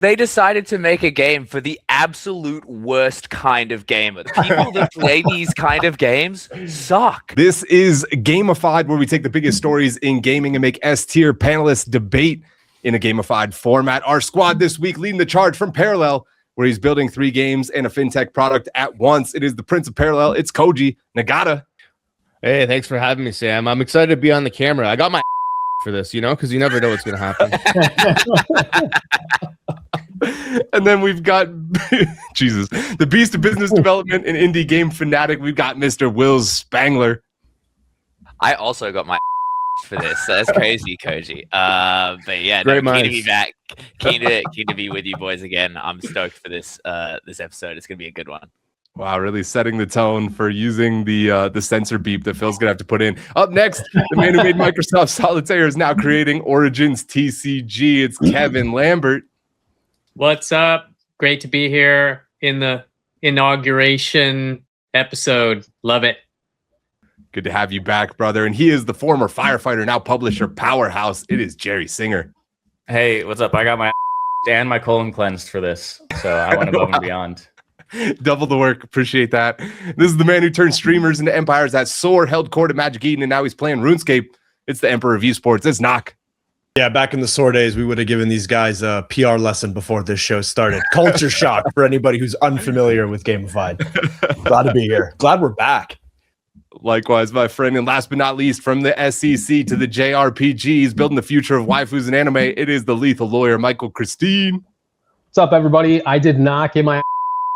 They decided to make a game for the absolute worst kind of gamer. The people that play these kind of games suck. This is Gamified, where we take the biggest stories in gaming and make S-tier panelists debate in a gamified format. Our squad this week leading the charge from Parallel, where he's building 3 games and a fintech product at once. It is the Prince of Parallel. It's Koji Nagata. Hey, thanks for having me, Sam. I'm excited to be on the camera. I got my for this, because you never know what's going to happen. And then we've got Jesus, the beast of business development and indie game fanatic. We've got Mr. Will Spangler. I also got my for this. So that's crazy, Koji. But yeah, keen to be back. Keen to be with you boys again. I'm stoked for this this episode. It's gonna be a good one. Wow, really setting the tone for using the censor beep that Phil's gonna have to put in. Up next, the man who made Microsoft Solitaire is now creating Origins TCG. It's Kevin Lambert. What's up? Great to be here in the inauguration episode. Love it. Good to have you back, brother. And he is the former firefighter, now publisher powerhouse. It is Jerry Singer. Hey, what's up? I got my and my colon cleansed for this, so I went above and beyond. Double the work. Appreciate that. This is the man who turned streamers into empires at Soar, held court at Magic Eden, and now he's playing RuneScape. It's the Emperor of Esports. It's Knock. Yeah, back in the SOAR days, we would have given these guys a PR lesson before this show started. Culture shock for anybody who's unfamiliar with Gamified. Glad to be here. Glad we're back. Likewise, my friend. And last but not least, from the SEC to the JRPGs, building the future of waifus and anime, it is the lethal lawyer, Michael Christine. What's up, everybody? I did not get my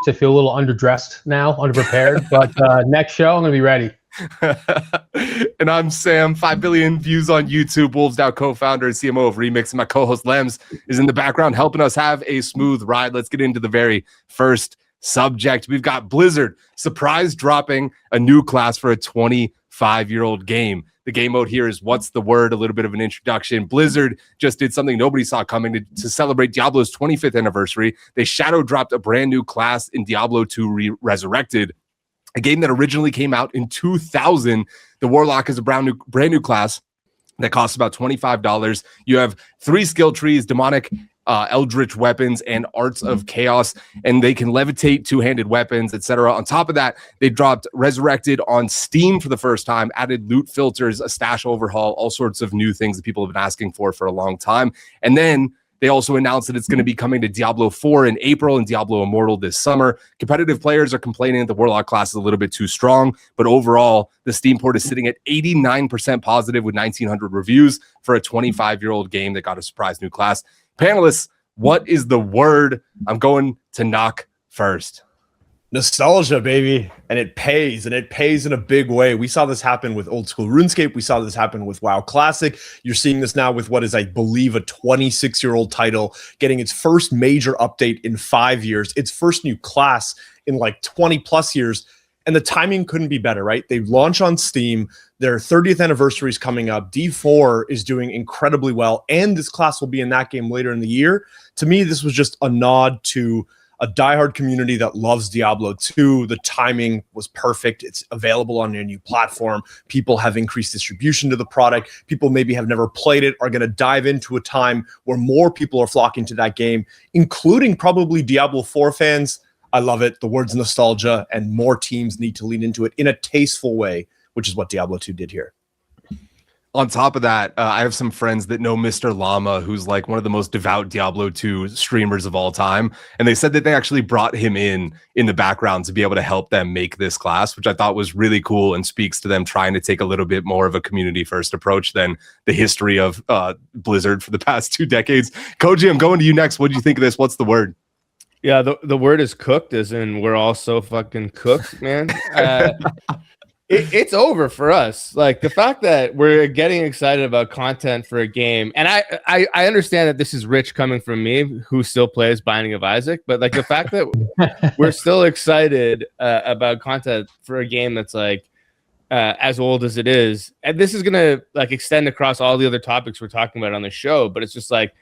to feel a little underdressed now, underprepared, but next show, I'm going to be ready. And I'm Sam, 5 billion views on YouTube, Wolves Now co-founder and CMO of Remix, and my co-host Lems is in the background helping us have a smooth ride. Let's get into the very first subject. We've got Blizzard surprise dropping a new class for a 25-year-old game. The game mode here is What's the Word? A little bit of an introduction. Blizzard just did something nobody saw coming to celebrate Diablo's 25th anniversary. They shadow dropped a brand new class in Diablo 2 Resurrected, a game that originally came out in 2000. The Warlock is a brand new class that costs about $25. You have 3 skill trees, demonic, eldritch weapons, and arts of chaos, and they can levitate, 2-handed weapons, etc. On top of that, they dropped Resurrected on Steam for the first time, added loot filters, a stash overhaul, all sorts of new things that people have been asking for a long time. And then they also announced that it's going to be coming to Diablo 4 in April and Diablo Immortal this summer. Competitive players are complaining that the Warlock class is a little bit too strong, but overall, the Steam port is sitting at 89% positive with 1,900 reviews for a 25-year-old game that got a surprise new class. Panelists, what is the word? I'm going to Knock first. Nostalgia, baby. And it pays in a big way. We saw this happen with old school RuneScape. We saw this happen with WoW Classic. You're seeing this now with what is, I believe, a 26-year-old title getting its first major update in 5 years, its first new class in like 20 plus years. And the timing couldn't be better, right? They launch on Steam. Their 30th anniversary is coming up. D4 is doing incredibly well. And this class will be in that game later in the year. To me, this was just a nod to a diehard community that loves Diablo 2. The timing was perfect. It's available on a new platform. People have increased distribution to the product. People maybe have never played it, are going to dive into a time where more people are flocking to that game, including probably Diablo 4 fans. I love it. The word's nostalgia, and more teams need to lean into it in a tasteful way, which is what Diablo 2 did here. On top of that, I have some friends that know Mr. Llama, who's like one of the most devout Diablo 2 streamers of all time. And they said that they actually brought him in the background to be able to help them make this class, which I thought was really cool and speaks to them trying to take a little bit more of a community first approach than the history of Blizzard for the past 2 decades. Koji, I'm going to you next. What do you think of this? What's the word? Yeah, the word is cooked, as in we're all so fucking cooked, man. It's over for us. Like, the fact that we're getting excited about content for a game, and I understand that this is rich coming from me, who still plays Binding of Isaac, but like the fact that we're still excited about content for a game that's like as old as it is, and this is gonna like extend across all the other topics we're talking about on the show, but it's just like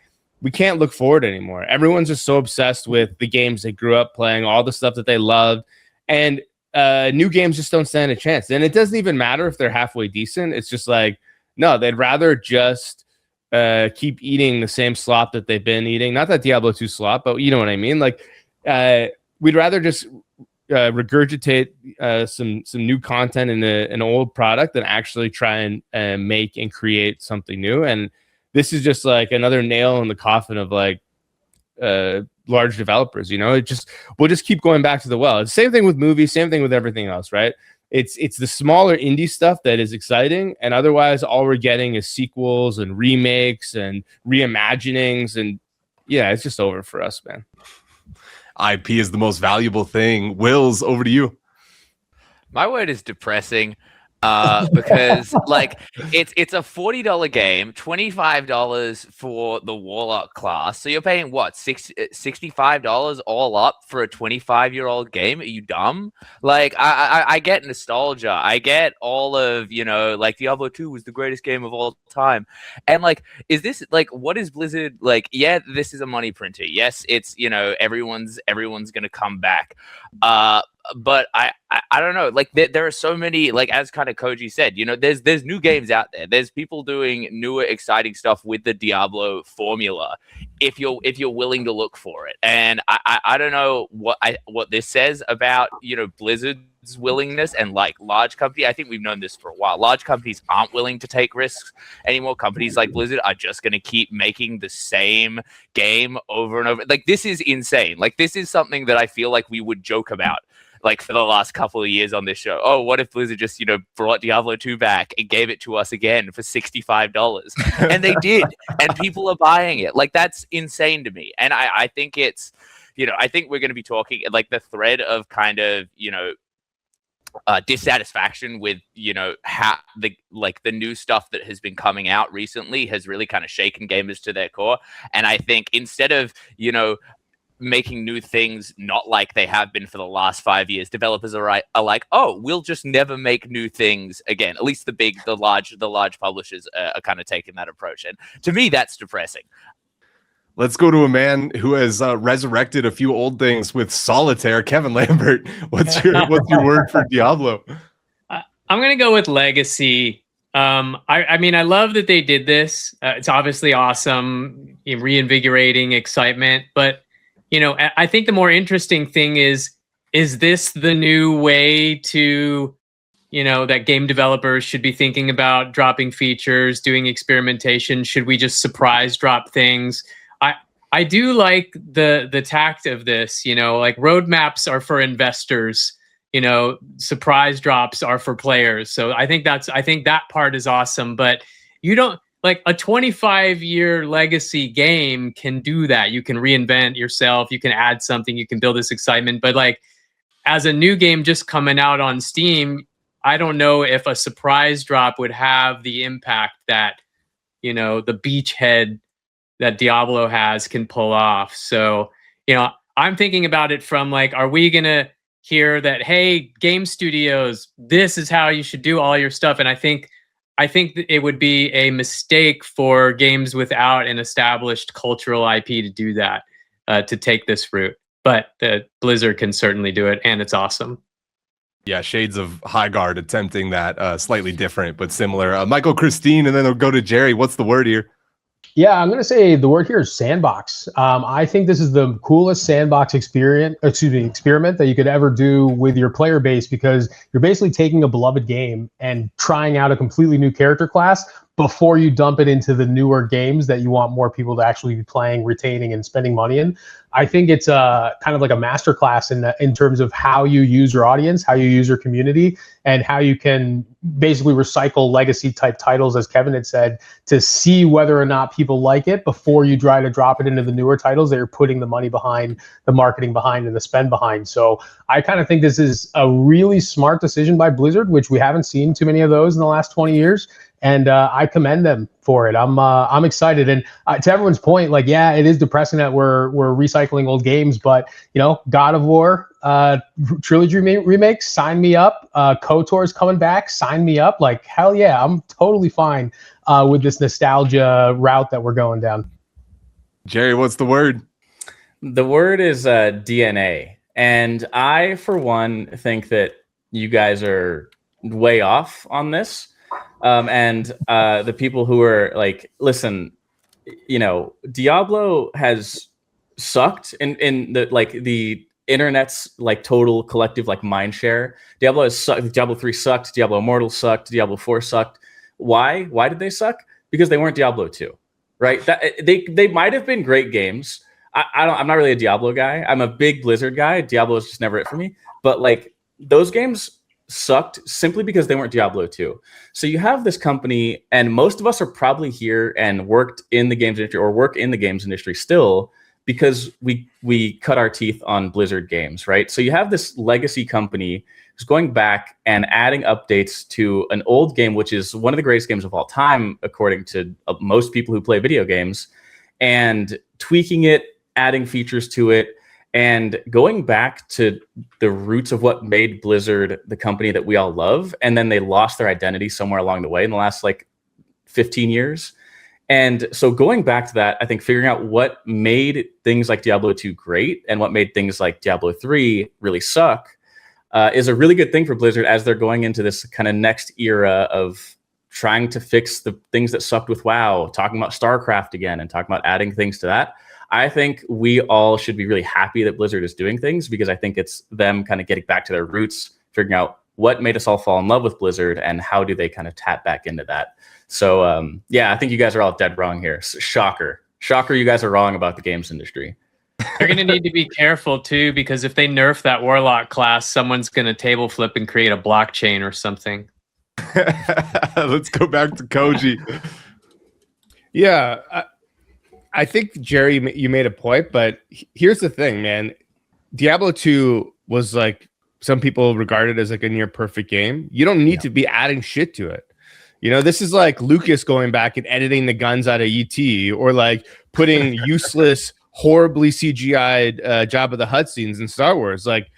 we can't look forward anymore. Everyone's just so obsessed with the games they grew up playing, all the stuff that they loved, and new games just don't stand a chance. And it doesn't even matter if they're halfway decent. It's just like, no, they'd rather just keep eating the same slop that they've been eating. Not that Diablo 2 slop, but you know what I mean. Like, we'd rather just regurgitate some new content in an old product than actually try and make and create something new. And this is just like another nail in the coffin of like large developers. You know, we'll just keep going back to the well. It's the same thing with movies, same thing with everything else, right? It's the smaller indie stuff that is exciting, and otherwise all we're getting is sequels and remakes and reimaginings, and yeah, it's just over for us, man. IP is the most valuable thing. Wills, over to you. My word is depressing. Because like it's a $40 game, $25 for the Warlock class. So you're paying what, $65 all up for a 25-year-old game? Are you dumb? Like I get nostalgia. I get all of, you know, like Diablo 2 was the greatest game of all time. And like, is this like, what is Blizzard like? Yeah, this is a money printer. Yes, it's, you know, everyone's gonna come back. But I don't know. Like there are so many, like as kind of Koji said, you know, there's new games out there. There's people doing newer, exciting stuff with the Diablo formula. If you're willing to look for it, and I don't know what this says about, you know, Blizzard's willingness and like large company. I think we've known this for a while. Large companies aren't willing to take risks anymore. Companies like Blizzard are just going to keep making the same game over and over. Like this is insane. Like this is something that I feel like we would joke about, like for the last couple of years on this show. Oh, what if Blizzard just, you know, brought Diablo 2 back and gave it to us again for $65? And they did. And people are buying it. Like, that's insane to me. And I think it's, you know, I think we're going to be talking like the thread of kind of, you know, dissatisfaction with, you know, how the new stuff that has been coming out recently has really kind of shaken gamers to their core. And I think instead of, you know, making new things not like they have been for the last 5 years, developers are like, oh, we'll just never make new things again. At least the large publishers are kind of taking that approach, and to me that's depressing. Let's go to a man who has resurrected a few old things with solitaire. Kevin Lambert, what's your word for Diablo? I'm gonna go with legacy. I mean, I love that they did this. It's obviously awesome, reinvigorating excitement, but you know, I think the more interesting thing is this the new way to, you know, that game developers should be thinking about dropping features, doing experimentation? Should we just surprise drop things? I do like the tact of this, you know, like roadmaps are for investors, you know, surprise drops are for players. So I think that part is awesome, but you don't, like a 25-year legacy game can do that. You can reinvent yourself. You can add something. You can build this excitement. But like as a new game just coming out on Steam, I don't know if a surprise drop would have the impact that, you know, the beachhead that Diablo has can pull off. So, you know, I'm thinking about it from like, are we going to hear that, hey, game studios, this is how you should do all your stuff? And I think that it would be a mistake for games without an established cultural IP to do that, to take this route. But Blizzard can certainly do it, and it's awesome. Yeah, shades of Highguard attempting that, slightly different but similar. Michael, Christine, and then we'll go to Jerry. What's the word here? Yeah, I'm going to say the word here is sandbox. I think this is the coolest sandbox experiment that you could ever do with your player base, because you're basically taking a beloved game and trying out a completely new character class before you dump it into the newer games that you want more people to actually be playing, retaining, and spending money in. I think it's kind of like a masterclass in terms of how you use your audience, how you use your community, and how you can basically recycle legacy type titles, as Kevin had said, to see whether or not people like it before you try to drop it into the newer titles that you're putting the money behind, the marketing behind, and the spend behind. So I kind of think this is a really smart decision by Blizzard, which we haven't seen too many of those in the last 20 years. And I commend them for it. I'm excited. And to everyone's point, like, yeah, it is depressing that we're recycling old games, but you know, God of War trilogy remakes, sign me up. KOTOR's coming back, sign me up. Like, hell yeah, I'm totally fine with this nostalgia route that we're going down. Jerry, what's the word? The word is DNA. And I, for one, think that you guys are way off on this. And the people who are like, listen, Diablo has sucked in the internet's like total collective like mind share. Diablo has sucked. Diablo 3 sucked. Diablo Immortal sucked. Diablo 4 sucked. Why did they suck? Because they weren't Diablo 2, right? That they might have been great games. I'm not really a Diablo guy. I'm a big Blizzard guy. Diablo is just never it for me. But like those games sucked simply because they weren't Diablo 2. So you have this company, and most of us are probably here and worked in the games industry or work in the games industry still because we cut our teeth on Blizzard games, right? So you have this legacy company who's going back and adding updates to an old game, which is one of the greatest games of all time, according to most people who play video games, and tweaking it, adding features to it, and going back to the roots of what made Blizzard the company that we all love. And then they lost their identity somewhere along the way in the last like 15 years. And so going back to that, I think figuring out what made things like Diablo 2 great and what made things like Diablo 3 really suck is a really good thing for Blizzard as they're going into this kind of next era of trying to fix the things that sucked with WoW, talking about StarCraft again and talking about adding things to that. I think we all should be really happy that Blizzard is doing things because I think it's them kind of getting back to their roots, figuring out what made us all fall in love with Blizzard and how do they kind of tap back into that. So, I think you guys are all dead wrong here. Shocker, you guys are wrong about the games industry. They're going to need to be careful, too, because if they nerf that Warlock class, someone's going to table flip and create a blockchain or something. Let's go back to Koji. Yeah, I think, Jerry, you made a point, but here's the thing, man. Diablo 2 was like, some people regard it as like a near perfect game. You don't need to be adding shit to it. This is like Lucas going back and editing the guns out of ET, or like putting useless, horribly CGI'd Jabba the Hutt scenes in Star Wars. Like,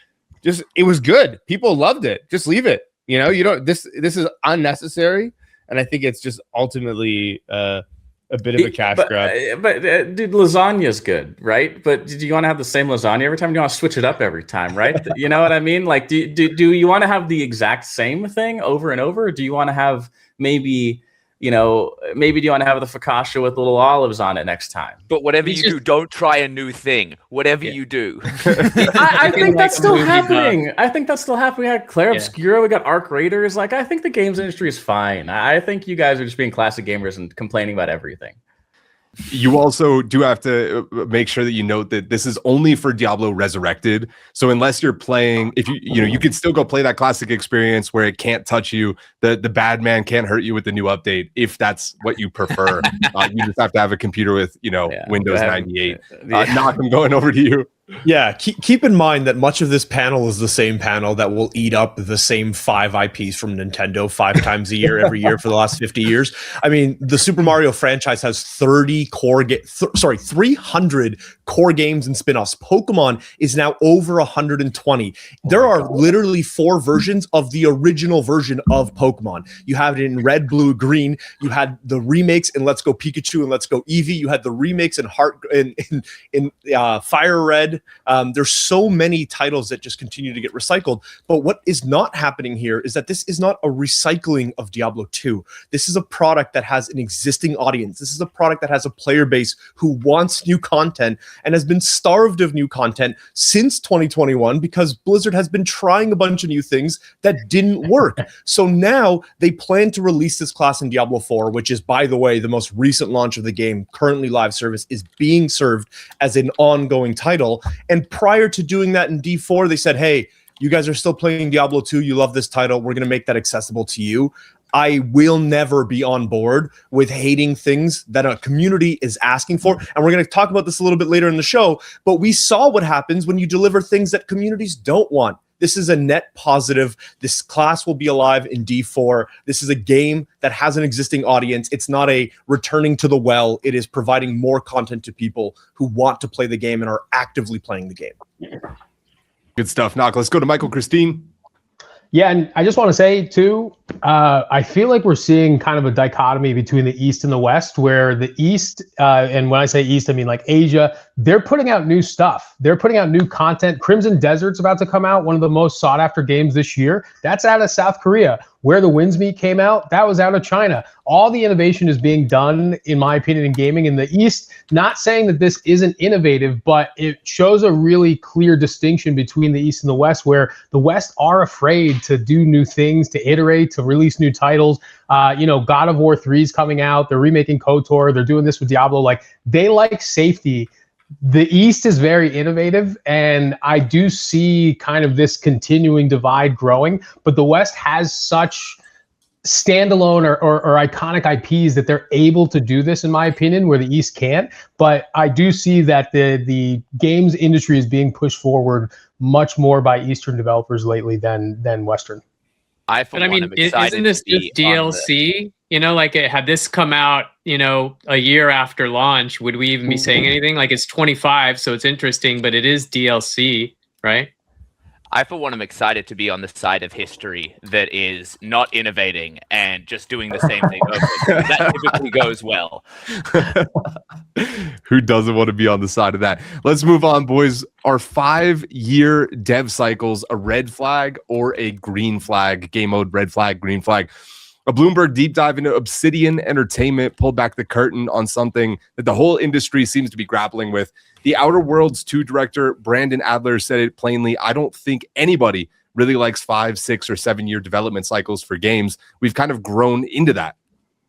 just it was good. People loved it. Just leave it. You don't. This is unnecessary, and I think it's just ultimately a bit of a cash grab. But dude, lasagna's good, right? But do you want to have the same lasagna every time? Do you want to switch it up every time, right? You know what I mean? Like, do you want to have the exact same thing over and over? Or do you want to have maybe do you want to have the focaccia with little olives on it next time? But whatever you do, don't try a new thing. Whatever you do. I think that's still happening. I think that's still happening. We had Claire Obscura, we got Arc Raiders. Like, I think the games industry is fine. I think you guys are just being classic gamers and complaining about everything. You also do have to make sure that you note that this is only for Diablo Resurrected. So unless you're playing, if you can still go play that classic experience where it can't touch you. The bad man can't hurt you with the new update if that's what you prefer. You just have to have a computer with Windows 98. Knock, I'm going over to you. Yeah, keep in mind that much of this panel is the same panel that will eat up the same 5 IPs from Nintendo 5 times a year every year for the last 50 years. I mean, the Super Mario franchise has 300 core games and spin-offs. Pokemon is now over 120. There are literally 4 versions of the original version of Pokemon. You have it in Red, Blue, Green. You had the remakes in Let's Go Pikachu and Let's Go Eevee. You had the remakes in Fire Red. There's so many titles that just continue to get recycled. But what is not happening here is that this is not a recycling of Diablo 2. This is a product that has an existing audience. This is a product that has a player base who wants new content and has been starved of new content since 2021 because Blizzard has been trying a bunch of new things that didn't work. So now they plan to release this class in Diablo 4, which is, by the way, the most recent launch of the game. Currently live service is being served as an ongoing title. And prior to doing that in D4, they said, hey, you guys are still playing Diablo 2. You love this title. We're going to make that accessible to you. I will never be on board with hating things that a community is asking for. And we're going to talk about this a little bit later in the show. But we saw what happens when you deliver things that communities don't want. This is a net positive. This class will be alive in D4. This is a game that has an existing audience. It's not a returning to the well. It is providing more content to people who want to play the game and are actively playing the game. Good stuff. Knock. Let's go to Michael Christine. Yeah, and I just want to say, too, I feel like we're seeing kind of a dichotomy between the East and the West, where the East, and when I say East, I mean like Asia, they're putting out new stuff. They're putting out new content. Crimson Desert's about to come out, one of the most sought after games this year. That's out of South Korea. Where the Winds Meet came out, that was out of China. All the innovation is being done, in my opinion, in gaming in the East. Not saying that this isn't innovative, but it shows a really clear distinction between the East and the West, where the West are afraid to do new things, to iterate, to release new titles. God of War 3 is coming out. They're remaking KOTOR. They're doing this with Diablo. Like, they like safety. The East is very innovative, and I do see kind of this continuing divide growing, but the West has such standalone or iconic IPs that they're able to do this, in my opinion, where the East can't. But I do see that the games industry is being pushed forward much more by Eastern developers lately than Western. Isn't this just DLC? Had this come out, a year after launch, would we even be saying anything? Like, it's 25, so it's interesting, but it is DLC, right? I, for one, am excited to be on the side of history that is not innovating and just doing the same thing over. That typically goes well. Who doesn't want to be on the side of that? Let's move on, boys. Are 5-year dev cycles a red flag or a green flag? Game mode, red flag, green flag. A Bloomberg deep dive into Obsidian Entertainment pulled back the curtain on something that the whole industry seems to be grappling with. The Outer Worlds 2 director, Brandon Adler, said it plainly: I don't think anybody really likes 5, 6, or 7-year development cycles for games. We've kind of grown into that.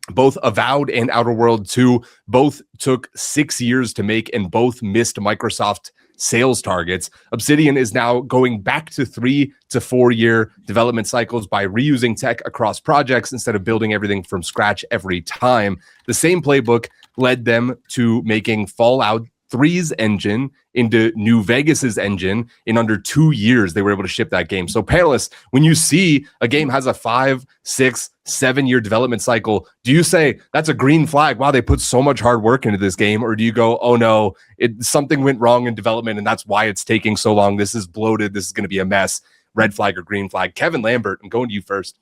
Both Avowed and Outer Worlds 2 both took 6 years to make and both missed Microsoft sales targets. Obsidian is now going back to 3 to 4 year development cycles by reusing tech across projects instead of building everything from scratch every time. The same playbook led them to making Fallout 3's engine into New Vegas's engine in under 2 years. They were able to ship that game. So panelists, when you see a game has a 5, 6, 7 year development cycle, do you say that's a green flag? Wow, they put so much hard work into this game. Or do you go, oh no, something went wrong in development and that's why it's taking so long. This is bloated. This is going to be a mess. Red flag or green flag? Kevin Lambert, I'm going to you first.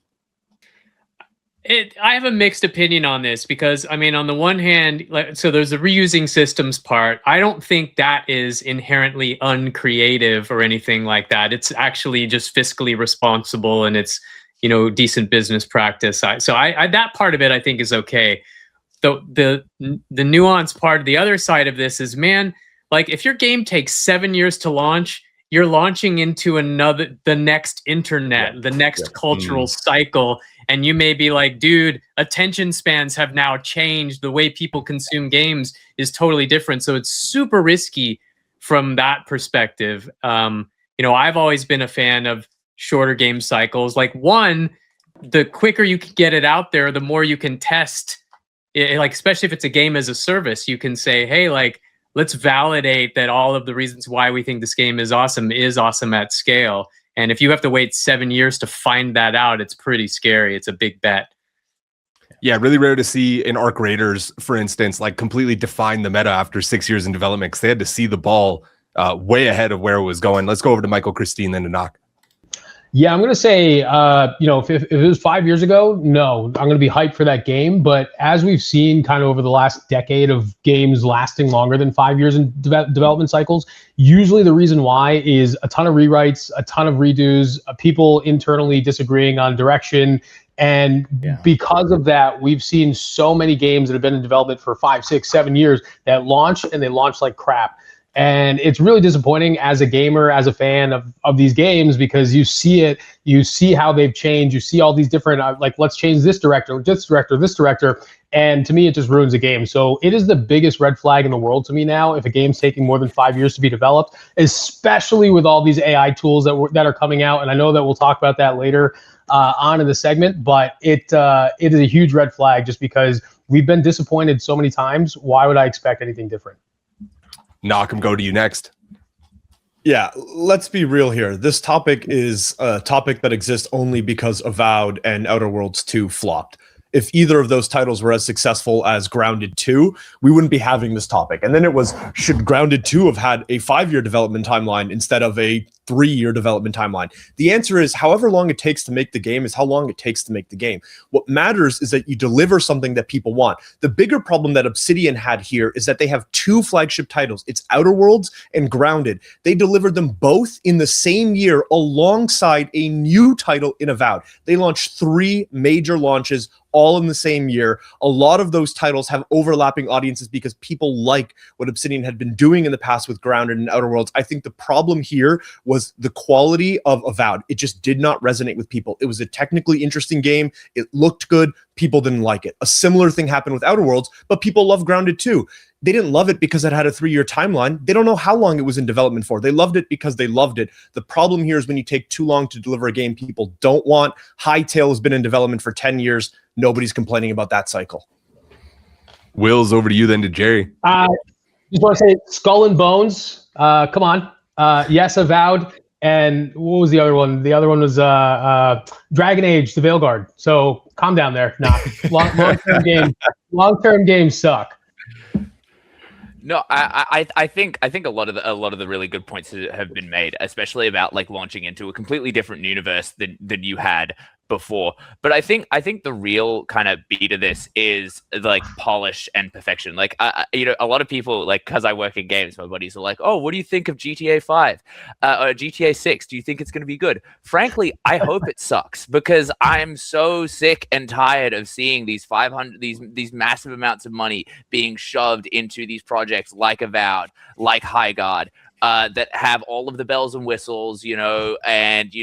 I have a mixed opinion on this because, on the one hand, so there's the reusing systems part. I don't think that is inherently uncreative or anything like that. It's actually just fiscally responsible and it's, decent business practice. So that part of it I think is okay. The nuance part, the other side of this is, man, like if your game takes 7 years to launch, you're launching into the next internet, the next cultural cycle. And you may be like, dude, attention spans have now changed. The way people consume games is totally different. So it's super risky from that perspective. I've always been a fan of shorter game cycles. Like, one, the quicker you can get it out there, the more you can test it, like, especially if it's a game as a service, you can say, hey, like, let's validate that all of the reasons why we think this game is awesome at scale. And if you have to wait 7 years to find that out, it's pretty scary. It's a big bet. Yeah, really rare to see in Arc Raiders, for instance, like completely define the meta after 6 years in development because they had to see the ball way ahead of where it was going. Let's go over to Michael Christine, then to Knock. Yeah, I'm going to say, if it was 5 years ago, no, I'm going to be hyped for that game. But as we've seen kind of over the last decade of games lasting longer than 5 years in development cycles, usually the reason why is a ton of rewrites, a ton of redos, people internally disagreeing on direction. And because of that, we've seen so many games that have been in development for 5, 6, 7 years that launch and they launch like crap. And it's really disappointing as a gamer, as a fan of these games, because you see it, you see how they've changed, you see all these different, let's change this director. And to me, it just ruins the game. So it is the biggest red flag in the world to me now if a game's taking more than 5 years to be developed, especially with all these AI tools that are coming out. And I know that we'll talk about that later on in the segment, but it is a huge red flag just because we've been disappointed so many times. Why would I expect anything different? Knock, go to you next. Yeah, let's be real here. This topic is a topic that exists only because Avowed and Outer Worlds 2 flopped. If either of those titles were as successful as Grounded 2, we wouldn't be having this topic. And then it was, should Grounded 2 have had a 5-year development timeline instead of a 3-year development timeline. The answer is however long it takes to make the game is how long it takes to make the game. What matters is that you deliver something that people want. The bigger problem that Obsidian had here is that they have 2 flagship titles. It's Outer Worlds and Grounded. They delivered them both in the same year alongside a new title in Avowed. They launched 3 major launches all in the same year. A lot of those titles have overlapping audiences because people like what Obsidian had been doing in the past with Grounded and Outer Worlds. I think the problem here was the quality of Avowed. It just did not resonate with people. It was a technically interesting game. It looked good. People didn't like it. A similar thing happened with Outer Worlds, but people love Grounded too. They didn't love it because it had a 3-year timeline. They don't know how long it was in development for. They loved it because they loved it. The problem here is when you take too long to deliver a game people don't want. Hytale has been in development for 10 years. Nobody's complaining about that cycle. Will's over to you then to Jerry. Just want to say Skull and Bones. Come on. Yes, Avowed. And what was the other one? The other one was Dragon Age, the Veilguard. So calm down there. Nah, long-term games suck. No, I think a lot of the really good points have been made, especially about like launching into a completely different universe than you had before. But I think the real kind of beat of this is like polish and perfection. Like a lot of people, like, because I work in games, my buddies are like, oh, what do you think of GTA 5 or GTA 6? Do you think it's going to be good? Frankly, I hope it sucks, because I'm so sick and tired of seeing these massive amounts of money being shoved into these projects like Avowed, like Highguard, that have all of the bells and whistles, and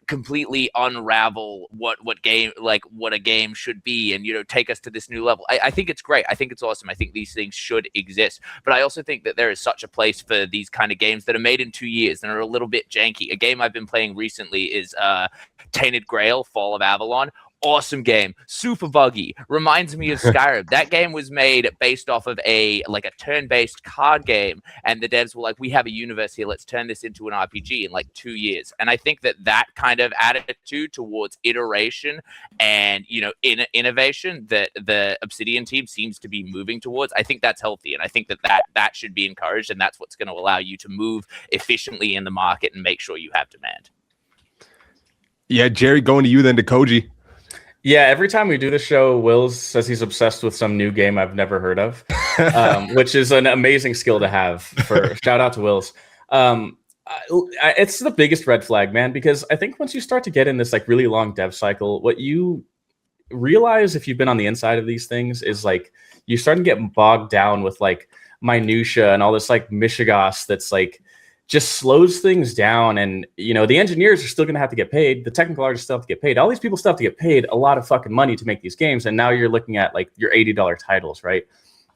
completely unravel what a game should be, and take us to this new level. I think it's great. I think it's awesome. I think these things should exist, but I also think that there is such a place for these kind of games that are made in 2 years and are a little bit janky. A game I've been playing recently is Tainted Grail: Fall of Avalon. Awesome game, super buggy, reminds me of Skyrim. That game was made based off of a turn-based card game, and the devs were like, we have a universe here, let's turn this into an RPG in like 2 years. And I think that kind of attitude towards iteration and innovation that the Obsidian team seems to be moving towards, I think that's healthy, and I think that should be encouraged, and that's what's going to allow you to move efficiently in the market and make sure you have demand. Yeah, Jerry, going to you then to Koji. Yeah, every time we do the show, Will says he's obsessed with some new game I've never heard of, which is an amazing skill to have. Shout out to Will's. It's the biggest red flag, man, because I think once you start to get in this like really long dev cycle, what you realize if you've been on the inside of these things is like you start to get bogged down with like minutia and all this like mishigas that's like just slows things down. And the engineers are still going to have to get paid, the technical artists still have to get paid, all these people still have to get paid a lot of fucking money to make these games, and now you're looking at like your $80 titles, right?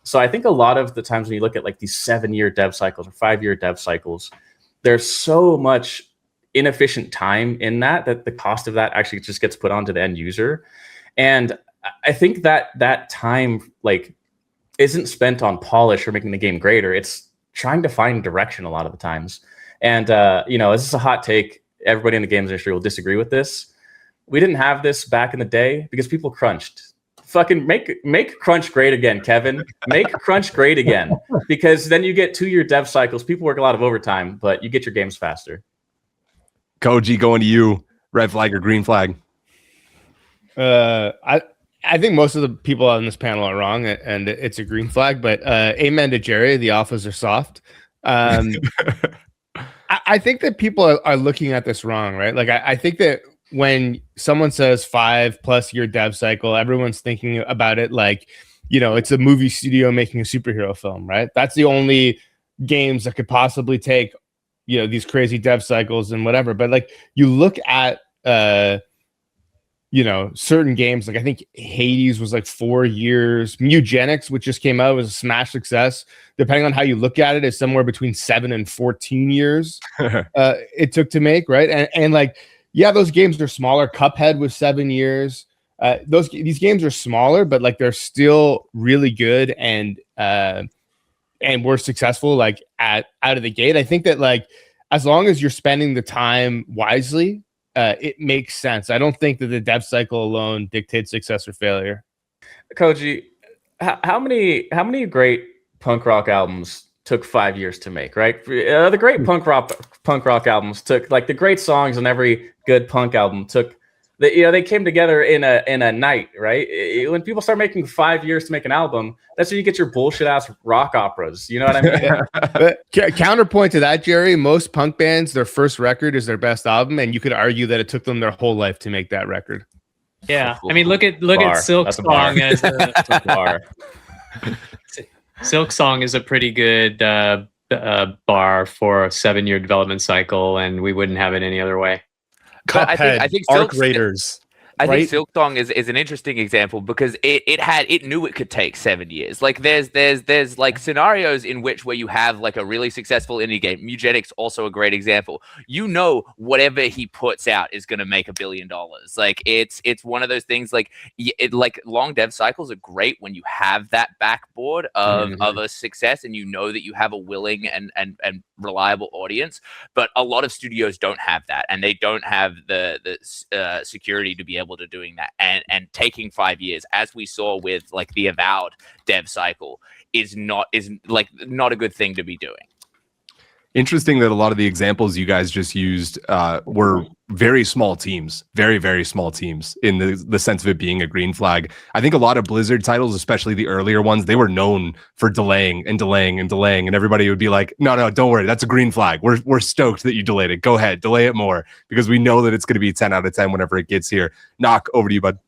So I think a lot of the times when you look at like these 7-year dev cycles or 5-year dev cycles, there's so much inefficient time in that the cost of that actually just gets put onto the end user. And I think that time like isn't spent on polish or making the game greater. It's trying to find direction a lot of the times. And, this is a hot take. Everybody in the games industry will disagree with this. We didn't have this back in the day because people crunched. Fucking make crunch great again, Kevin. Make crunch great again. Because then you get 2-year dev cycles. People work a lot of overtime, but you get your games faster. Koji, going to you. Red flag or green flag? I think most of the people on this panel are wrong, and it's a green flag. But amen to Jerry. The alphas are soft. I think that people are looking at this wrong, right? Like I think that when someone says 5+ year dev cycle, everyone's thinking about it like, it's a movie studio making a superhero film, right? That's the only games that could possibly take, these crazy dev cycles and whatever. But like you look at certain games, like I think Hades was like 4 years. Mugenics, which just came out, was a smash success. Depending on how you look at it, is somewhere between 7 and 14 years it took to make, right? And like, yeah, those games are smaller. Cuphead was 7 years. These games are smaller, but like they're still really good and were successful like out of the gate. I think that like as long as you're spending the time wisely, it makes sense. I don't think that the dev cycle alone dictates success or failure. Koji, how many great punk rock albums took 5 years to make, right? The great punk punk rock albums took, like, the great songs on every good punk album took, they came together in a night, right? When people start making 5 years to make an album, that's where you get your bullshit ass rock operas. You know what I mean? But counterpoint to that, Jerry, most punk bands, their first record is their best album, and you could argue that it took them their whole life to make that record. Yeah, I mean, look at Silk Song as a bar. Silk Song is a pretty good bar for a 7-year development cycle, and we wouldn't have it any other way. Cuphead, I think Arc Raiders. I think Silk Song is an interesting example because it knew it could take 7 years. Like there's like scenarios in which where you have like a really successful indie game. Mugenic's also a great example. You know, whatever he puts out is going to make $1 billion. Like it's one of those things. Like like long dev cycles are great when you have that backboard of a success and you know that you have a willing and reliable audience. But a lot of studios don't have that, and they don't have the security to be able to doing that, and taking 5 years, as we saw with like the Avowed dev cycle, is not a good thing to be doing. Interesting that a lot of the examples you guys just used were very small teams, very, very small teams in the sense of it being a green flag. I think a lot of Blizzard titles, especially the earlier ones, they were known for delaying, and everybody would be like, no, don't worry, that's a green flag. We're stoked that you delayed it. Go ahead, delay it more, because we know that it's going to be 10 out of 10 whenever it gets here. Knock, over to you, bud.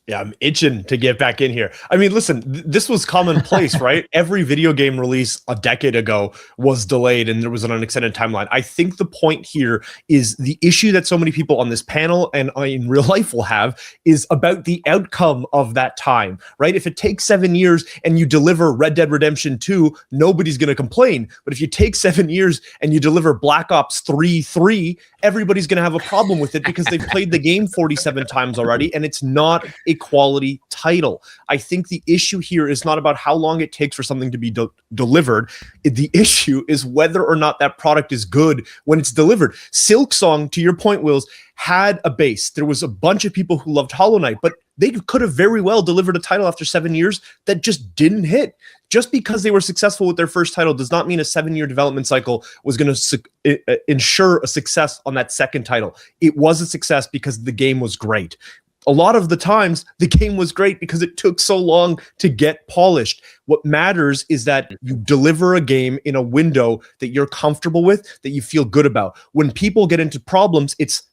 Yeah, I'm itching to get back in here. I mean, listen, this was commonplace, right? Every video game release a decade ago was delayed and there was an unextended timeline. I think the point here is the issue that so many people on this panel and in real life will have is about the outcome of that time, right? If it takes 7 years and you deliver Red Dead Redemption 2, nobody's going to complain. But if you take 7 years and you deliver Black Ops 3, everybody's going to have a problem with it because they've played the game 47 times already and it's not a quality title. I think the issue here is not about how long it takes for something to be delivered. The issue is whether or not that product is good when it's delivered. Silk Song, to your point, Wills, had a base. There was a bunch of people who loved Hollow Knight, but they could have very well delivered a title after 7 years that just didn't hit. Just because they were successful with their first title does not mean a 7-year development cycle was going to ensure a success on that second title. It was a success because the game was great. A lot of the times, the game was great because it took so long to get polished. What matters is that you deliver a game in a window that you're comfortable with, that you feel good about. When people get into problems, it's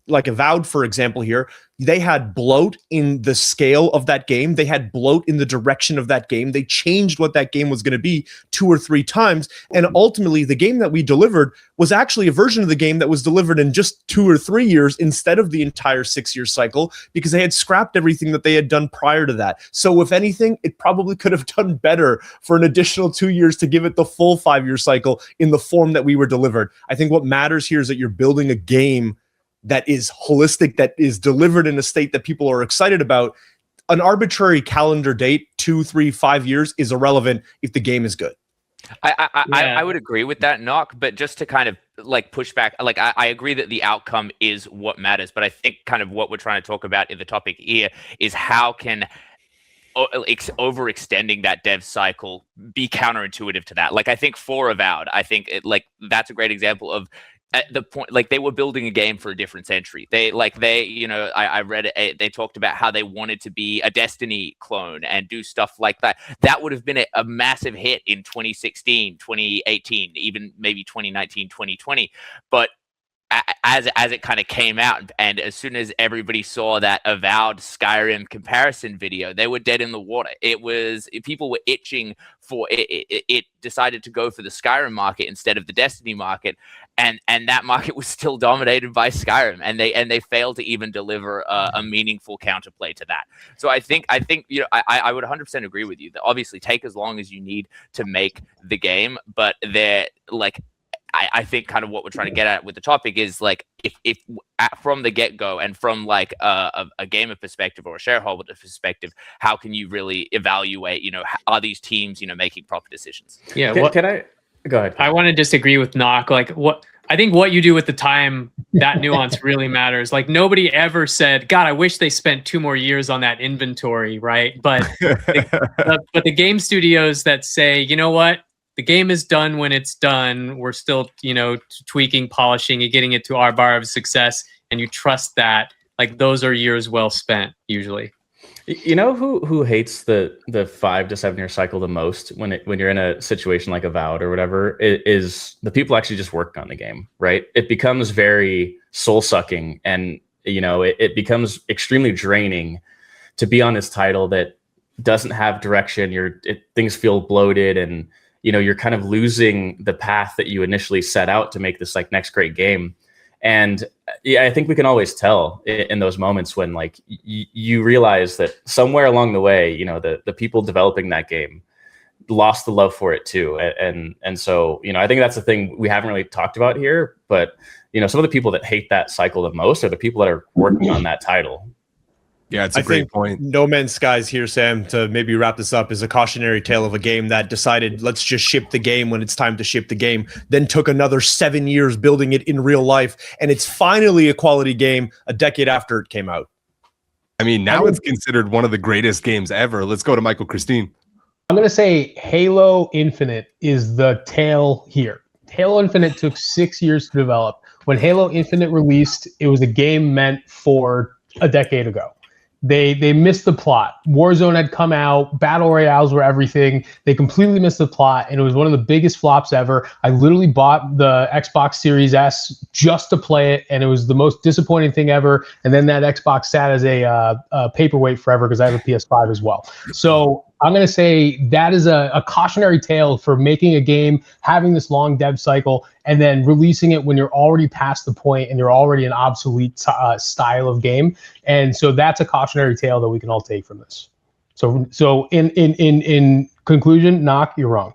like Avowed, for example, here, they had bloat in the scale of that game. They had bloat in the direction of that game. They changed what that game was going to be 2 or 3 times. And ultimately, the game that we delivered was actually a version of the game that was delivered in just 2 or 3 years instead of the entire 6-year cycle, because they had scrapped everything that they had done prior to that. So if anything, it probably could have done better for an additional 2 years to give it the full 5-year cycle in the form that we were delivered. I think what matters here is that you're building a game that is holistic, that is delivered in a state that people are excited about. An arbitrary calendar date, 2, 3, 5 years, is irrelevant if the game is good. I would agree with that, Knock, but just to kind of like push back, like I agree that the outcome is what matters, but I think kind of what we're trying to talk about in the topic here is how can overextending that dev cycle be counterintuitive to that. Like I think for Avowed, I think that's a great example of at the point, like they were building a game for a different century. I read it, they talked about how they wanted to be a Destiny clone and do stuff like that. That would have been a massive hit in 2016, 2018, even maybe 2019, 2020. But as it kind of came out, and as soon as everybody saw that Avowed Skyrim comparison video, they were dead in the water. People were itching for it. It decided to go for the Skyrim market instead of the Destiny market, and that market was still dominated by Skyrim, and they failed to even deliver a meaningful counterplay to that. So I think I would 100% agree with you that obviously take as long as you need to make the game, but they're like. I think kind of what we're trying to get at with the topic is like if from the get-go and from like a gamer perspective or a shareholder perspective, how can you really evaluate, are these teams, making proper decisions? Yeah. Can I go ahead? I want to disagree with Knock. Like I think what you do with the time, that nuance really matters. Like nobody ever said, God, I wish they spent 2 more years on that inventory, right? But but the game studios that say, you know what? the game is done when it's done. We're still, tweaking, polishing, and getting it to our bar of success. And you trust that. Like, those are years well spent, usually. You know who hates the 5 to 7 year cycle the most when you're in a situation like Avowed or whatever is the people actually just working on the game, right? It becomes very soul sucking, and it becomes extremely draining to be on this title that doesn't have direction. Things feel bloated, and you're kind of losing the path that you initially set out to make this like next great game. And yeah, I think we can always tell in those moments when like you realize that somewhere along the way, the people developing that game lost the love for it too. And so, I think that's the thing we haven't really talked about here, but some of the people that hate that cycle the most are the people that are working on that title. Yeah, it's a great point. No Man's Skies here, Sam, to maybe wrap this up, is a cautionary tale of a game that decided, let's just ship the game when it's time to ship the game, then took another 7 years building it in real life, and it's finally a quality game a decade after it came out. I mean, now it's considered one of the greatest games ever. Let's go to Michael Christine. I'm going to say Halo Infinite is the tale here. Halo Infinite took 6 years to develop. When Halo Infinite released, it was a game meant for a decade ago. They missed the plot. Warzone had come out. Battle Royales were everything. They completely missed the plot, and it was one of the biggest flops ever. I literally bought the Xbox Series S just to play it, and it was the most disappointing thing ever. And then that Xbox sat as a paperweight forever because I have a PS5 as well. So I'm going to say that is a cautionary tale for making a game, having this long dev cycle, and then releasing it when you're already past the point and you're already an obsolete style of game. And so that's a cautionary tale that we can all take from this. So in conclusion, Knock, you're wrong.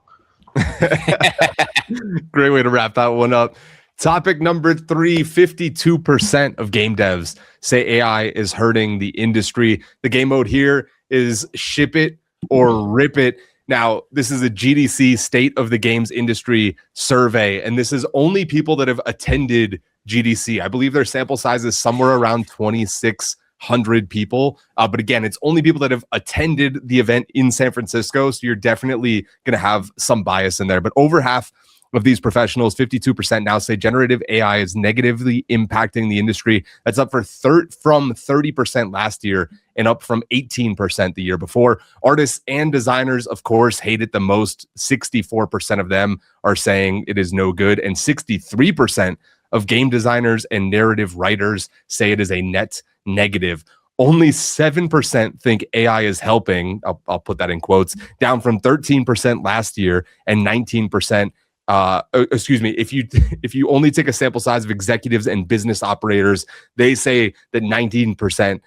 Great way to wrap that one up. Topic number 3, 52% of game devs say AI is hurting the industry. The game mode here is ship it or rip it. Now, this is a GDC State of the Games Industry survey, and this is only people that have attended GDC. I believe their sample size is somewhere around 2,600 people. But again, it's only people that have attended the event in San Francisco, so you're definitely going to have some bias in there. But over half of these professionals, 52%, now say generative AI is negatively impacting the industry. That's up from 30% last year and up from 18% the year before. Artists and designers, of course, hate it the most. 64% of them are saying it is no good, and 63% of game designers and narrative writers say it is a net negative. Only 7% think AI is helping. I'll put that in quotes, down from 13% last year and 19%. If you only take a sample size of executives and business operators, they say that 19%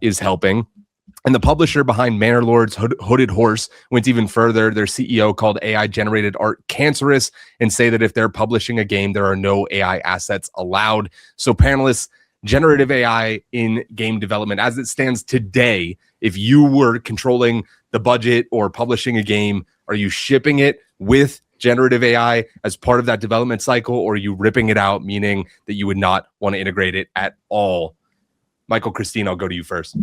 is helping. And the publisher behind Manor Lord's Hooded Horse went even further. Their CEO called AI-generated art cancerous and say that if they're publishing a game, there are no AI assets allowed. So panelists, generative AI in game development, as it stands today, if you were controlling the budget or publishing a game, are you shipping it with generative AI as part of that development cycle, or are you ripping it out, meaning that you would not want to integrate it at all? Michael, Christine, I'll go to you first.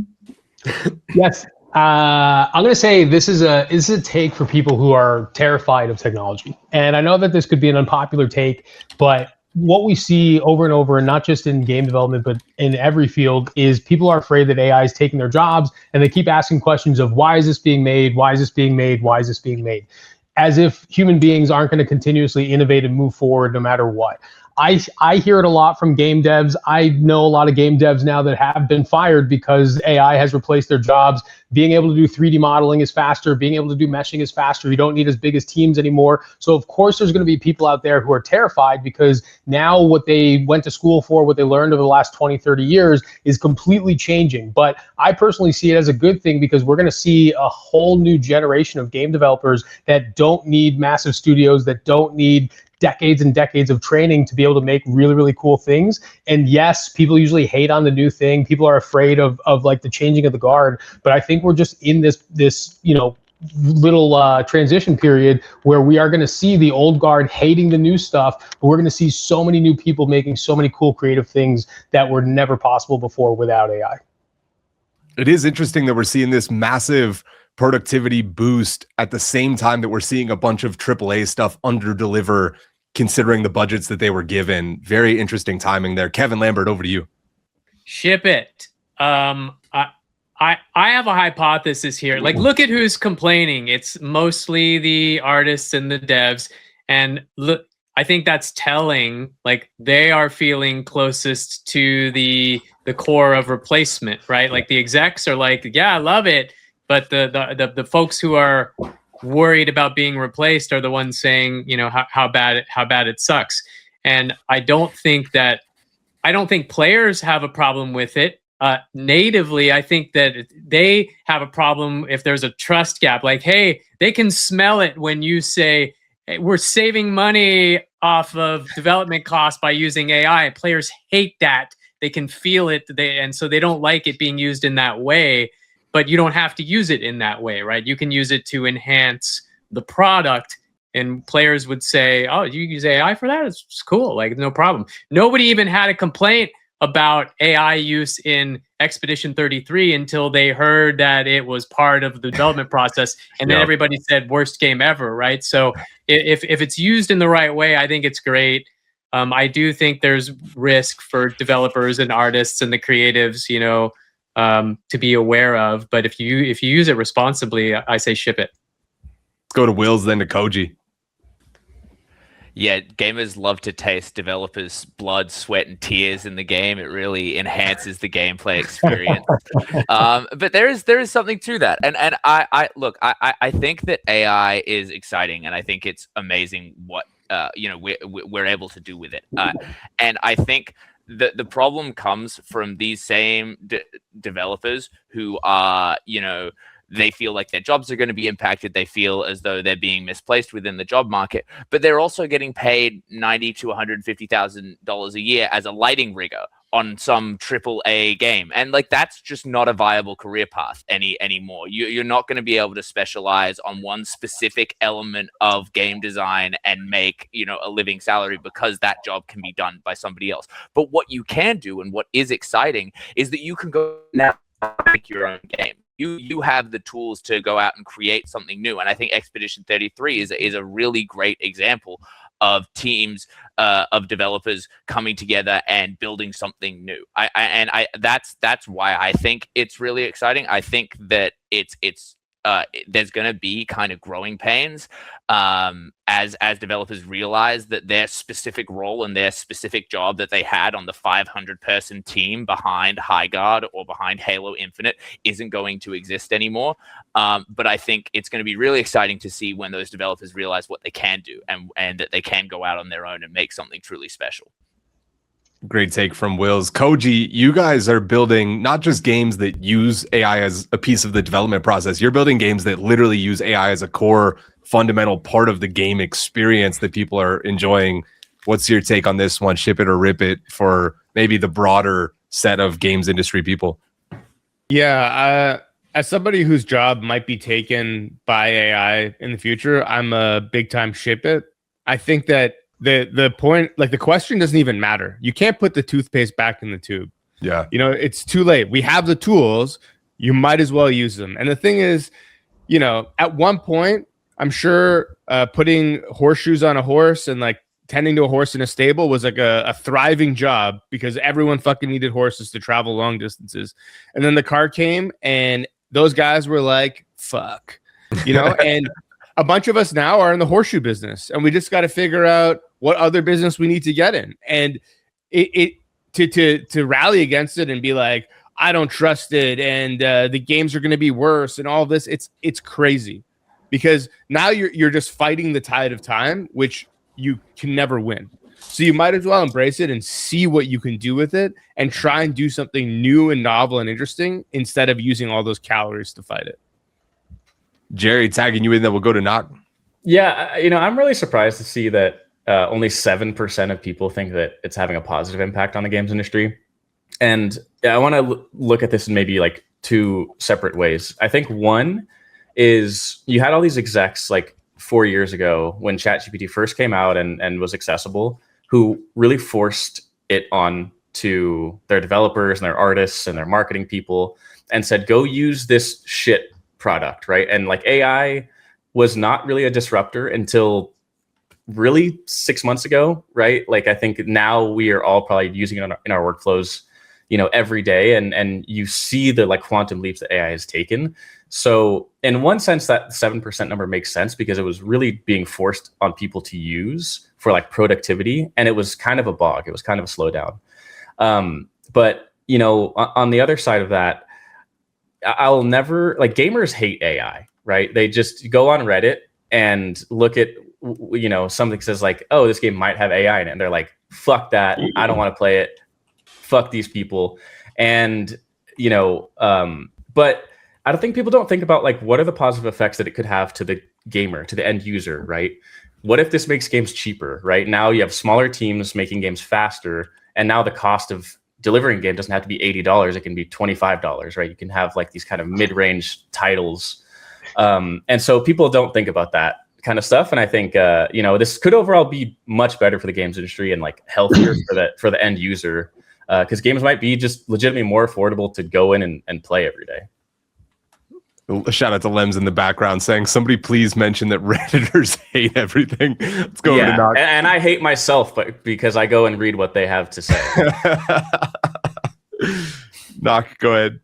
Yes. I'm going to say this is a take for people who are terrified of technology. And I know that this could be an unpopular take, but what we see over and over, and not just in game development, but in every field, is people are afraid that AI is taking their jobs, and they keep asking questions of why is this being made? Why is this being made? Why is this being made? As if human beings aren't going to continuously innovate and move forward no matter what. I hear it a lot from game devs. I know a lot of game devs now that have been fired because AI has replaced their jobs. Being able to do 3D modeling is faster. Being able to do meshing is faster. You don't need as big as teams anymore. So of course there's going to be people out there who are terrified because now what they went to school for, what they learned over the last 20, 30 years is completely changing. But I personally see it as a good thing because we're going to see a whole new generation of game developers that don't need massive studios, that don't need decades and decades of training to be able to make really, really cool things. And yes, people usually hate on the new thing. People are afraid of like the changing of the guard. But I think we're just in this little transition period where we are going to see the old guard hating the new stuff, but we're going to see so many new people making so many cool creative things that were never possible before without AI. It is interesting that we're seeing this massive productivity boost at the same time that we're seeing a bunch of AAA stuff under deliver, considering the budgets that they were given. Very interesting timing there. Kevin Lambert, over to you. Ship it. I have a hypothesis here. Like, look at who's complaining. It's mostly the artists and the devs. And look, I think that's telling. Like, they are feeling closest to the core of replacement, right? Like, the execs are like, yeah, I love it. But the folks who are worried about being replaced are the ones saying, you know, how bad it sucks. And I don't think players have a problem with it. Natively, I think that they have a problem if there's a trust gap. Like, hey, they can smell it when you say, hey, we're saving money off of development costs by using AI. Players hate that. They can feel it, and so they don't like it being used in that way. But you don't have to use it in that way, right? You can use it to enhance the product. And players would say, oh, you use AI for that? It's cool. Like, no problem. Nobody even had a complaint about AI use in Expedition 33 until they heard that it was part of the development process. And then everybody said, worst game ever, right? So if it's used in the right way, I think it's great. I do think there's risk for developers and artists and the creatives, you know, to be aware of. But if you use it responsibly, I say ship it. Let's go to Wills, then to Koji. Yeah, gamers love to taste developers' blood, sweat, and tears in the game. It really enhances the gameplay experience. But there is something to that, and I think that AI is exciting, and I think it's amazing what we're able to do with it. And I think the problem comes from these same developers who are, you know, they feel like their jobs are going to be impacted. They feel as though they're being misplaced within the job market, but they're also getting paid $90,000 to $150,000 a year as a lighting rigger on some AAA game. And like, that's just not a viable career path anymore. You're not going to be able to specialize on one specific element of game design and make, you know, a living salary, because that job can be done by somebody else. But what you can do, and what is exciting, is that you can go now make your own game. You have the tools to go out and create something new. And I think Expedition 33 is a really great example of teams of developers coming together and building something new. That's why I think it's really exciting. I think that it's there's going to be kind of growing pains as developers realize that their specific role and their specific job that they had on the 500-person team behind Highguard or behind Halo Infinite isn't going to exist anymore. But I think it's going to be really exciting to see when those developers realize what they can do and that they can go out on their own and make something truly special. Great take from Wills. Koji, you guys are building not just games that use AI as a piece of the development process. You're building games that literally use AI as a core, fundamental part of the game experience that people are enjoying. What's your take on this one? Ship it or rip it for maybe the broader set of games industry people? Yeah, as somebody whose job might be taken by AI in the future, I'm a big time ship it. I think that the point, like, the question doesn't even matter. You can't put the toothpaste back in the tube. Yeah. You know, it's too late. We have the tools. You might as well use them. And the thing is, you know, at one point, I'm sure putting horseshoes on a horse and like tending to a horse in a stable was like a thriving job, because everyone fucking needed horses to travel long distances. And then the car came and those guys were like, fuck, you know, and a bunch of us now are in the horseshoe business, and we just got to figure out what other business we need to get in. And to rally against it and be like, I don't trust it, and the games are going to be worse and all this. It's crazy, because now you're just fighting the tide of time, which you can never win. So you might as well embrace it and see what you can do with it, and try and do something new and novel and interesting instead of using all those calories to fight it. Jerry, tagging you in, then we'll go to Knock. Yeah, you know, I'm really surprised to see that only 7% of people think that it's having a positive impact on the games industry. And I want to look at this in maybe like two separate ways. I think one is you had all these execs like 4 years ago when ChatGPT first came out and was accessible, who really forced it on to their developers and their artists and their marketing people and said, go use this shit product, right? And like AI was not really a disruptor until really 6 months ago, right? Like I think now we are all probably using it in our workflows, every day, and you see the like quantum leaps that AI has taken. So in one sense, that 7% number makes sense because it was really being forced on people to use for like productivity, and it was kind of a bog. It was kind of a slowdown. But on the other side of that, I'll never like gamers hate AI, right? They just go on Reddit and look at something says like, oh, this game might have AI in it, and they're like, fuck that, I don't want to play it. Fuck these people. And but I don't think people don't think about like what are the positive effects that it could have to the gamer, to the end user, right? What if this makes games cheaper, right? Now you have smaller teams making games faster, and now the cost of delivering a game doesn't have to be $80, it can be $25, right? You can have like these kind of mid-range titles. And so people don't think about that kind of stuff. And I think this could overall be much better for the games industry and like healthier for the end user. Because games might be just legitimately more affordable to go in and play every day. Shout out to Lems in the background saying, somebody please mention that Redditors hate everything. Let's go over to Knock. And I hate myself, but because I go and read what they have to say. Knock, go ahead.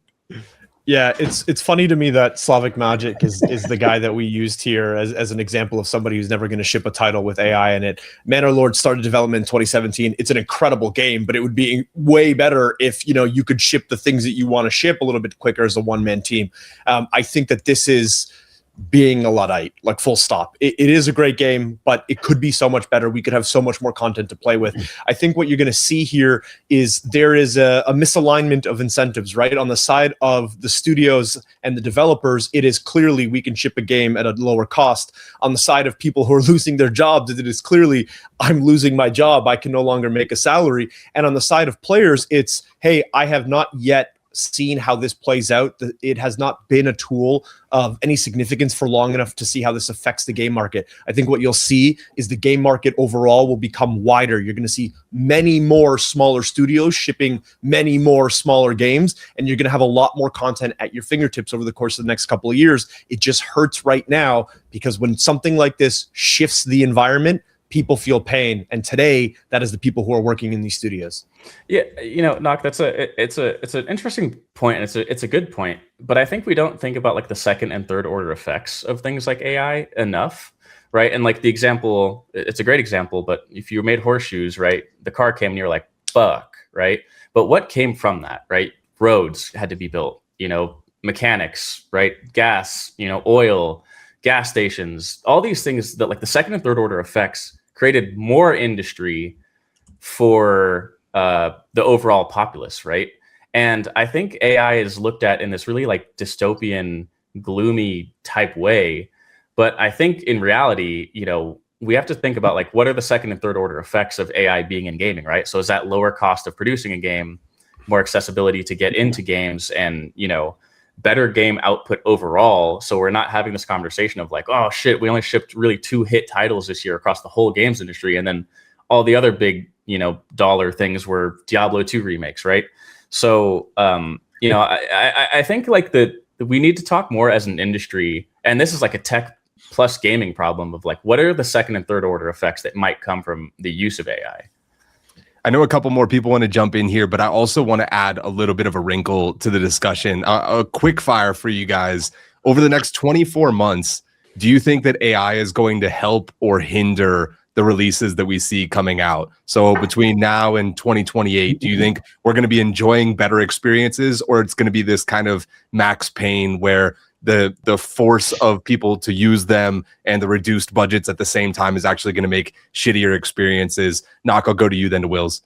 Yeah, it's funny to me that Slavic Magic is the guy that we used here as an example of somebody who's never going to ship a title with AI in it. Manor started development in 2017. It's an incredible game, but it would be way better if you could ship the things that you want to ship a little bit quicker as a one-man team. I think that this is being a Luddite, like full stop. It is a great game, but it could be so much better. We could have so much more content to play with. I think what you're going to see here is there is a misalignment of incentives, right? On the side of the studios and the developers, it is clearly we can ship a game at a lower cost. On the side of people who are losing their jobs, it is clearly I'm losing my job. I can no longer make a salary. And on the side of players, it's, hey, I have not yet seen how this plays out. It has not been a tool of any significance for long enough to see how this affects the game market. I think what you'll see is the game market overall will become wider. You're going to see many more smaller studios shipping many more smaller games, and you're going to have a lot more content at your fingertips over the course of the next couple of years. It just hurts right now because when something like this shifts the environment, people feel pain, and today that is the people who are working in these studios. Yeah, Knock, it's an interesting point, and it's a good point. But I think we don't think about like the second and third order effects of things like AI enough, right? And like the example, it's a great example. But if you made horseshoes, right, the car came and you're like, fuck, right? But what came from that, right? Roads had to be built, mechanics, right? Gas, oil, gas stations, all these things that like the second and third order effects created more industry for the overall populace, right? And I think AI is looked at in this really like dystopian, gloomy type way. But I think in reality, we have to think about like what are the second and third order effects of AI being in gaming, right? So is that lower cost of producing a game, more accessibility to get into games, and better game output overall? So we're not having this conversation of like, oh shit, we only shipped really 2 hit titles this year across the whole games industry, and then all the other big dollar things were Diablo 2 remakes, right? So I think like we need to talk more as an industry, and this is like a tech plus gaming problem of like what are the second and third order effects that might come from the use of AI. I know a couple more people want to jump in here, but I also want to add a little bit of a wrinkle to the discussion. A quick fire for you guys. Over the next 24 months, do you think that AI is going to help or hinder the releases that we see coming out? So between now and 2028, do you think we're going to be enjoying better experiences, or it's going to be this kind of Max Payne where the force of people to use them and the reduced budgets at the same time is actually going to make shittier experiences? Knock, I'll go to you then to Wills.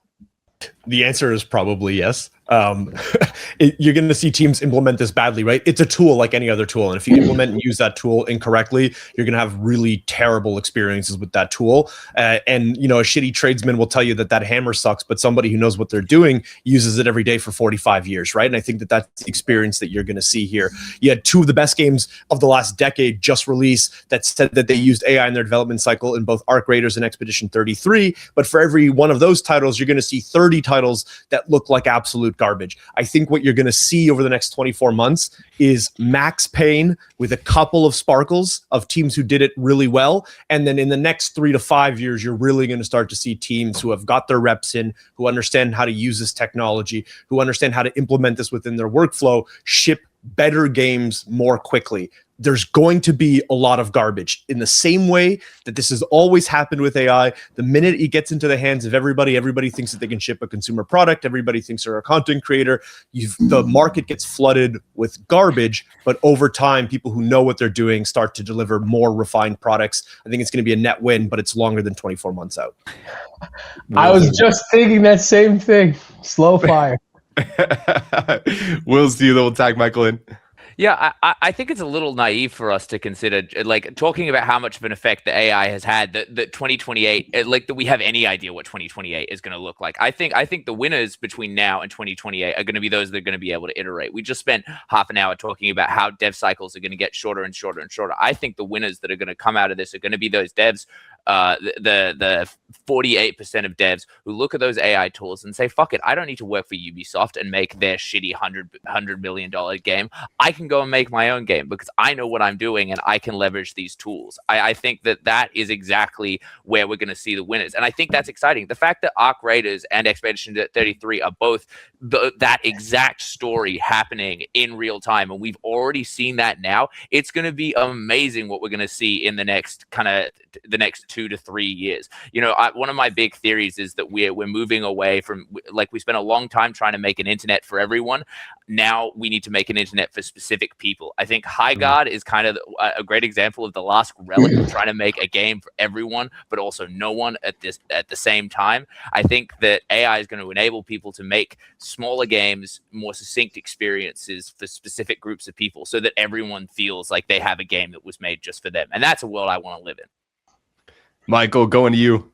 The answer is probably yes. You're going to see teams implement this badly, right? It's a tool like any other tool. And if you implement and use that tool incorrectly, you're going to have really terrible experiences with that tool. And a shitty tradesman will tell you that hammer sucks, but somebody who knows what they're doing uses it every day for 45 years, right? And I think that that's the experience that you're going to see here. You had 2 of the best games of the last decade just released that said that they used AI in their development cycle in both Arc Raiders and Expedition 33. But for every one of those titles, you're going to see 30 titles that look like absolute absolute garbage. I think what you're going to see over the next 24 months is max pain with a couple of sparkles of teams who did it really well. And then in the next 3 to 5 years, you're really going to start to see teams who have got their reps in, who understand how to use this technology, who understand how to implement this within their workflow, ship better games more quickly. There's going to be a lot of garbage in the same way that this has always happened with AI. The minute it gets into the hands of everybody thinks that they can ship a consumer product. Everybody thinks they're a content creator. The market gets flooded with garbage, but over time, people who know what they're doing start to deliver more refined products. I think it's going to be a net win, but it's longer than 24 months out. I was just thinking that same thing. Slow fire. Will's do you, though. We'll tag Michael in. Yeah, I think it's a little naive for us to consider, like, talking about how much of an effect the AI has had, that 2028, like, that we have any idea what 2028 is going to look like. I think the winners between now and 2028 are going to be those that are going to be able to iterate. We just spent half an hour talking about how dev cycles are going to get shorter and shorter and shorter. I think the winners that are going to come out of this are going to be those devs, the 48% of devs who look at those AI tools and say, fuck it, I don't need to work for Ubisoft and make their shitty $100 million game. I can go and make my own game because I know what I'm doing and I can leverage these tools. I think that is exactly where we're going to see the winners. And I think that's exciting. The fact that Arc Raiders and Expedition 33 are both that exact story happening in real time, and we've already seen that now, it's going to be amazing what we're going to see in the next 2 to 3 years. You know, one of my big theories is that we're moving away from, like, we spent a long time trying to make an internet for everyone. Now we need to make an internet for specific people. I think Highguard is kind of a great example of the last relic of trying to make a game for everyone, but also no one at the same time. I think that AI is going to enable people to make smaller games, more succinct experiences for specific groups of people, so that everyone feels like they have a game that was made just for them. And that's a world I want to live in. Michael, going to you.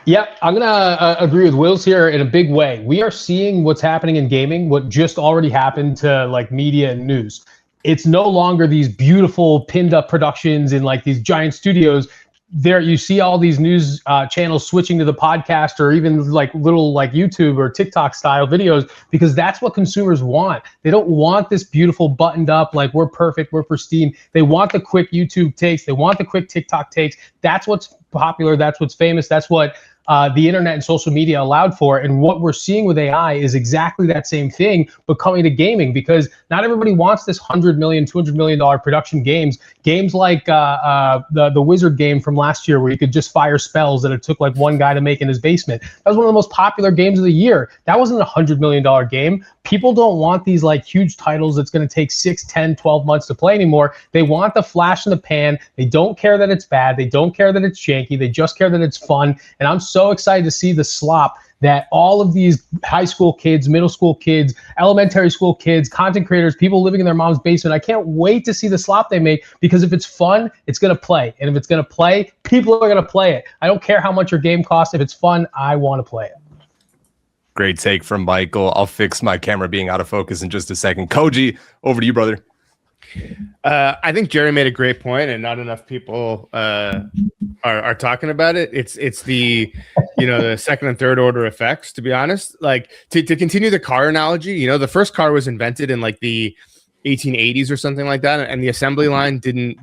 Yep, I'm going to agree with Wills here in a big way. We are seeing what's happening in gaming, what just already happened to, like, media and news. It's no longer these beautiful pinned up productions in, like, these giant studios. There you see all these news channels switching to the podcast, or even like little, like, YouTube or TikTok style videos, because that's what consumers want. They don't want this beautiful buttoned up, like, we're perfect, we're pristine. They want the quick YouTube takes. They want the quick TikTok takes. That's what's popular. That's what's famous. That's what the internet and social media allowed for. And what we're seeing with AI is exactly that same thing, but coming to gaming, because not everybody wants this $100 million, $200 million production games. Games like the Wizard game from last year, where you could just fire spells that it took, like, one guy to make in his basement. That was one of the most popular games of the year. That wasn't a $100 million game. People don't want these, like, huge titles that's going to take 6, 10, 12 months to play anymore. They want the flash in the pan. They don't care that it's bad. They don't care that it's janky. They just care that it's fun. And I'm so excited to see the slop that all of these high school kids, middle school kids, elementary school kids, content creators, people living in their mom's basement, I can't wait to see the slop they make, because if it's fun, it's going to play. And if it's going to play, people are going to play it. I don't care how much your game costs. If it's fun, I want to play it. Great take from Michael. I'll fix my camera being out of focus in just a second. Koji, over to you, brother. I think Jerry made a great point, and not enough people are talking about it. It's the, the second and third order effects, to be honest. Like, to continue the car analogy, the first car was invented in, like, the 1880s or something like that, and the assembly line didn't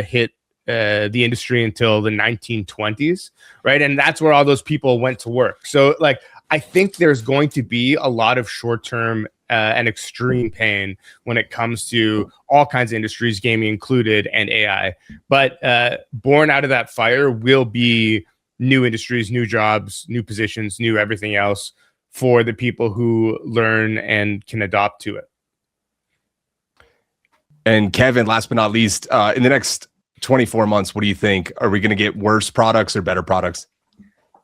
hit the industry until the 1920s, right? And that's where all those people went to work. So, like, I think there's going to be a lot of short-term and extreme pain when it comes to all kinds of industries, gaming included, and AI. But born out of that fire will be new industries, new jobs, new positions, new everything else for the people who learn and can adopt to it. And Kevin, last but not least, in the next 24 months, what do you think? Are we going to get worse products or better products?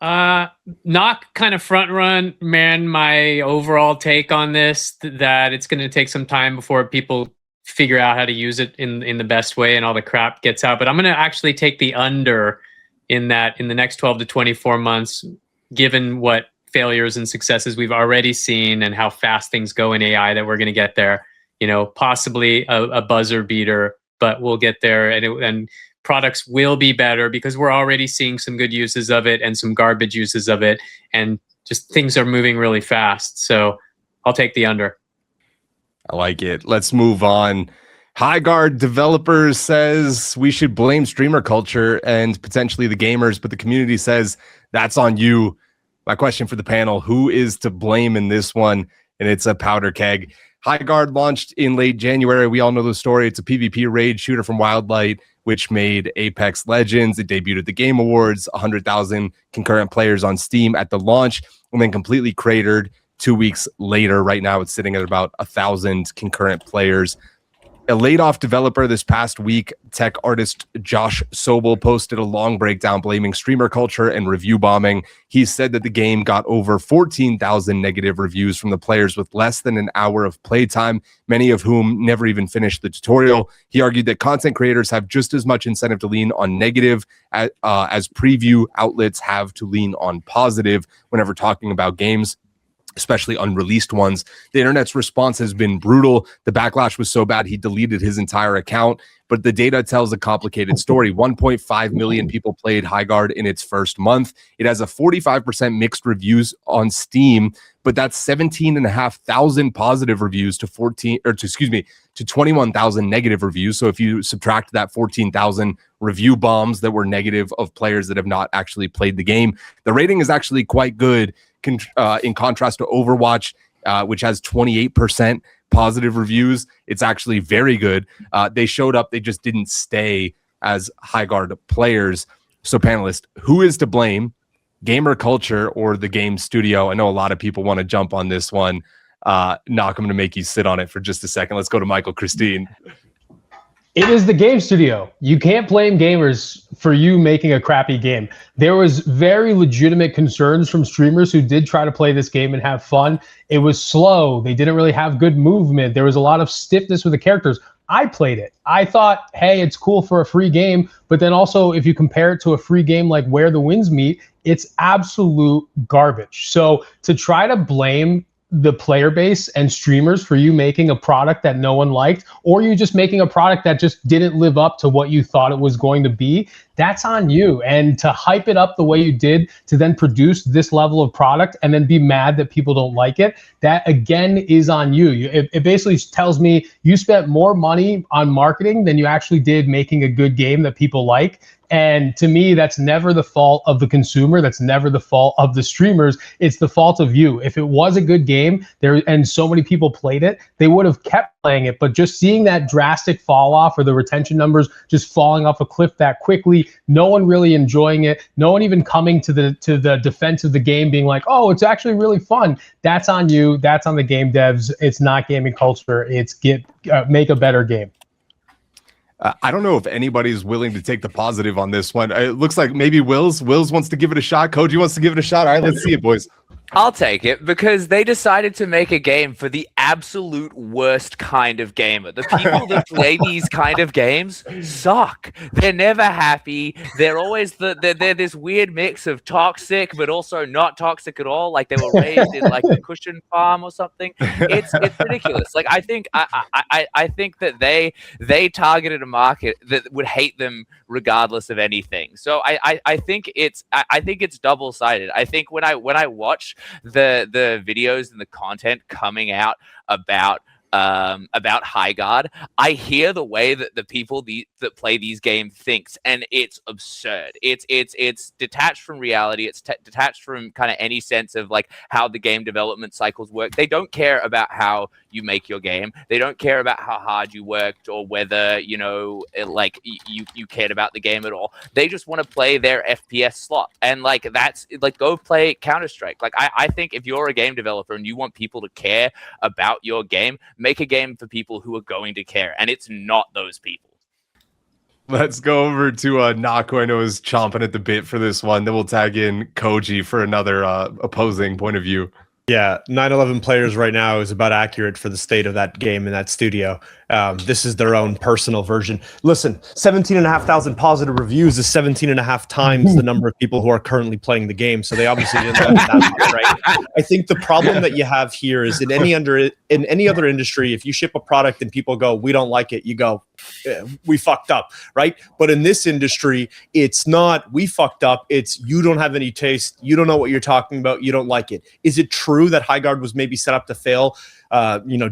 Not kind of front run, man, my overall take on this, that it's going to take some time before people figure out how to use it in the best way and all the crap gets out. But I'm going to actually take the under in that in the next 12 to 24 months, given what failures and successes we've already seen and how fast things go in AI, that we're going to get there. Possibly a buzzer beater, but we'll get there, and products will be better, because we're already seeing some good uses of it and some garbage uses of it, and just things are moving really fast. So I'll take the under. I like it. Let's move on. Highguard developers says we should blame streamer culture and potentially the gamers, but the community says that's on you. My question for the panel, who is to blame in this one? And it's a powder keg. Highguard launched in late January. We all know the story. It's a PvP raid shooter from Wildlight, which made Apex Legends. It debuted at the Game Awards, 100,000 concurrent players on Steam at the launch, and then completely cratered 2 weeks later. Right now, it's sitting at about 1,000 concurrent players. A laid-off developer this past week, tech artist Josh Sobel, posted a long breakdown blaming streamer culture and review bombing. He said that the game got over 14,000 negative reviews from the players with less than an hour of playtime, many of whom never even finished the tutorial. He argued that content creators have just as much incentive to lean on negative as preview outlets have to lean on positive whenever talking about games, especially unreleased ones. The internet's response has been brutal. The backlash was so bad he deleted his entire account, but the data tells a complicated story. 1.5 million people played Highguard in its first month. It has a 45% mixed reviews on Steam, but that's 17,500 positive reviews to 21,000 negative reviews. So if you subtract that 14,000 review bombs that were negative of players that have not actually played the game, the rating is actually quite good. In contrast to Overwatch, which has 28% positive reviews, it's actually very good. They showed up, they just didn't stay as Highguard players. So panelists, who is to blame, gamer culture or the game studio? I know a lot of people want to jump on this one. Knock, I'm going to make you sit on it for just a second. Let's go to Michael Christine. It is the game studio. You can't blame gamers for you making a crappy game. There was very legitimate concerns from streamers who did try to play this game and have fun. It was slow. They didn't really have good movement. There was a lot of stiffness with the characters. I played it. I thought, hey, it's cool for a free game. But then also, if you compare it to a free game like Where the Winds Meet, it's absolute garbage. So to try to blame the player base and streamers for you making a product that no one liked, or you just making a product that just didn't live up to what you thought it was going to be, that's on you. And to hype it up the way you did, to then produce this level of product and then be mad that people don't like it, that again is on you. It basically tells me you spent more money on marketing than you actually did making a good game that people like. And to me, that's never the fault of the consumer. That's never the fault of the streamers. It's the fault of you. If it was a good game and so many people played it, they would have kept playing it. But just seeing that drastic fall off or the retention numbers just falling off a cliff that quickly, no one really enjoying it, no one even coming to the defense of the game being like, oh, it's actually really fun. That's on you. That's on the game devs. It's not gaming culture. It's make a better game. I don't know if anybody's willing to take the positive on this one. It looks like maybe Wills wants to give it a shot. Koji wants to give it a shot. All right, let's see it, boys. I'll take it because they decided to make a game for the absolute worst kind of gamer. The people that play these kind of games suck. They're never happy. They're always they're this weird mix of toxic but also not toxic at all. Like they were raised in like a cushion farm or something. It's ridiculous. Like I think that they targeted a market that would hate them regardless of anything. So I think it's double-sided. I think when I watch the videos and the content coming out about Highguard, I hear the way that the people that play these games thinks, and it's absurd. It's detached from reality. It's detached from kind of any sense of like how the game development cycles work. They don't care about how you make your game. They don't care about how hard you worked or whether you cared about the game at all. They just want to play their FPS slot, and like that's like go play Counter-Strike. Like I think if you're a game developer and you want people to care about your game, make a game for people who are going to care, and it's not those people. Let's go over to Knock, who I know is chomping at the bit for this one. Then we'll tag in Koji for another opposing point of view. Yeah, 9/11 players right now is about accurate for the state of that game and that studio. This is their own personal version. Listen, 17,500 positive reviews is 17.5 times the number of people who are currently playing the game. So they obviously didn't have that much, right? I think the problem that you have here is in any other industry, if you ship a product and people go, we don't like it, you go, we fucked up, right? But in this industry, it's not we fucked up. It's you don't have any taste. You don't know what you're talking about. You don't like it. Is it true that Highguard was maybe set up to fail?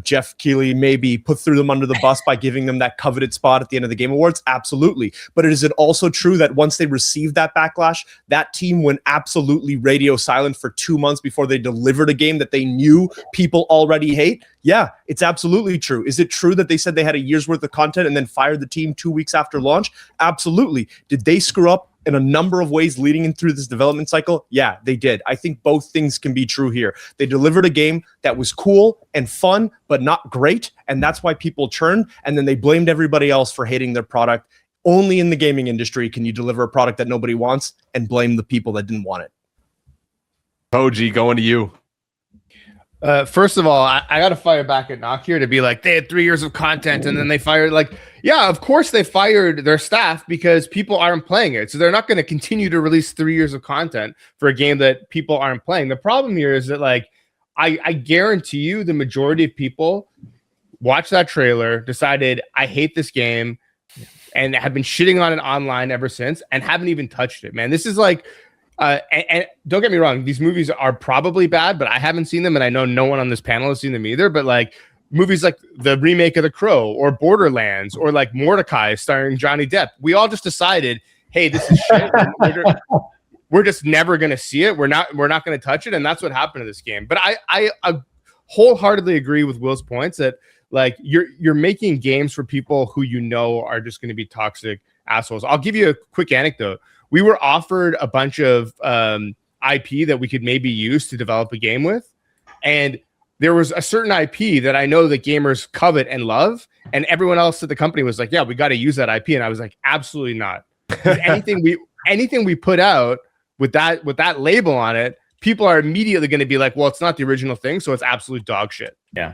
Jeff Keighley maybe put them under the bus by giving them that coveted spot at the end of the Game Awards? Absolutely. But is it also true that once they received that backlash, that team went absolutely radio silent for 2 months before they delivered a game that they knew people already hate? Yeah, it's absolutely true. Is it true that they said they had a year's worth of content and then fired the team 2 weeks after launch? Absolutely. Did they screw up in a number of ways leading in through this development cycle? Yeah, they did. I think both things can be true here. They delivered a game that was cool and fun, but not great, and that's why people churned, and then they blamed everybody else for hating their product. Only in the gaming industry can you deliver a product that nobody wants and blame the people that didn't want it. Koji, going to you. First of all, I got to fire back at Knock here to be like, they had 3 years of content and then they fired. Like, yeah, of course they fired their staff because people aren't playing it. So they're not going to continue to release 3 years of content for a game that people aren't playing. The problem here is that, like, I guarantee you the majority of people watched that trailer, decided, I hate this game, and have been shitting on it online ever since and haven't even touched it, man. This is like... and don't get me wrong, these movies are probably bad, but I haven't seen them, and I know no one on this panel has seen them either. But like movies like the remake of The Crow or Borderlands or like Mordecai starring Johnny Depp, we all just decided, hey, this is shit. We're just never gonna see it. We're not gonna touch it, and that's what happened to this game. But I wholeheartedly agree with Will's points that like you're making games for people who you know are just gonna be toxic assholes. I'll give you a quick anecdote. We were offered a bunch of IP that we could maybe use to develop a game with. And there was a certain IP that I know that gamers covet and love. And everyone else at the company was like, yeah, we got to use that IP. And I was like, absolutely not. Anything we put out with that label on it, people are immediately going to be like, well, it's not the original thing. So it's absolute dog shit. Yeah.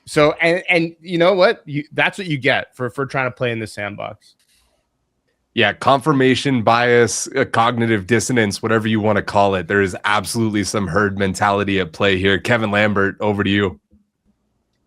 So you know what? That's what you get for trying to play in the sandbox. Yeah, confirmation bias, cognitive dissonance, whatever you want to call it. There is absolutely some herd mentality at play here. Kevin Lambert, over to you.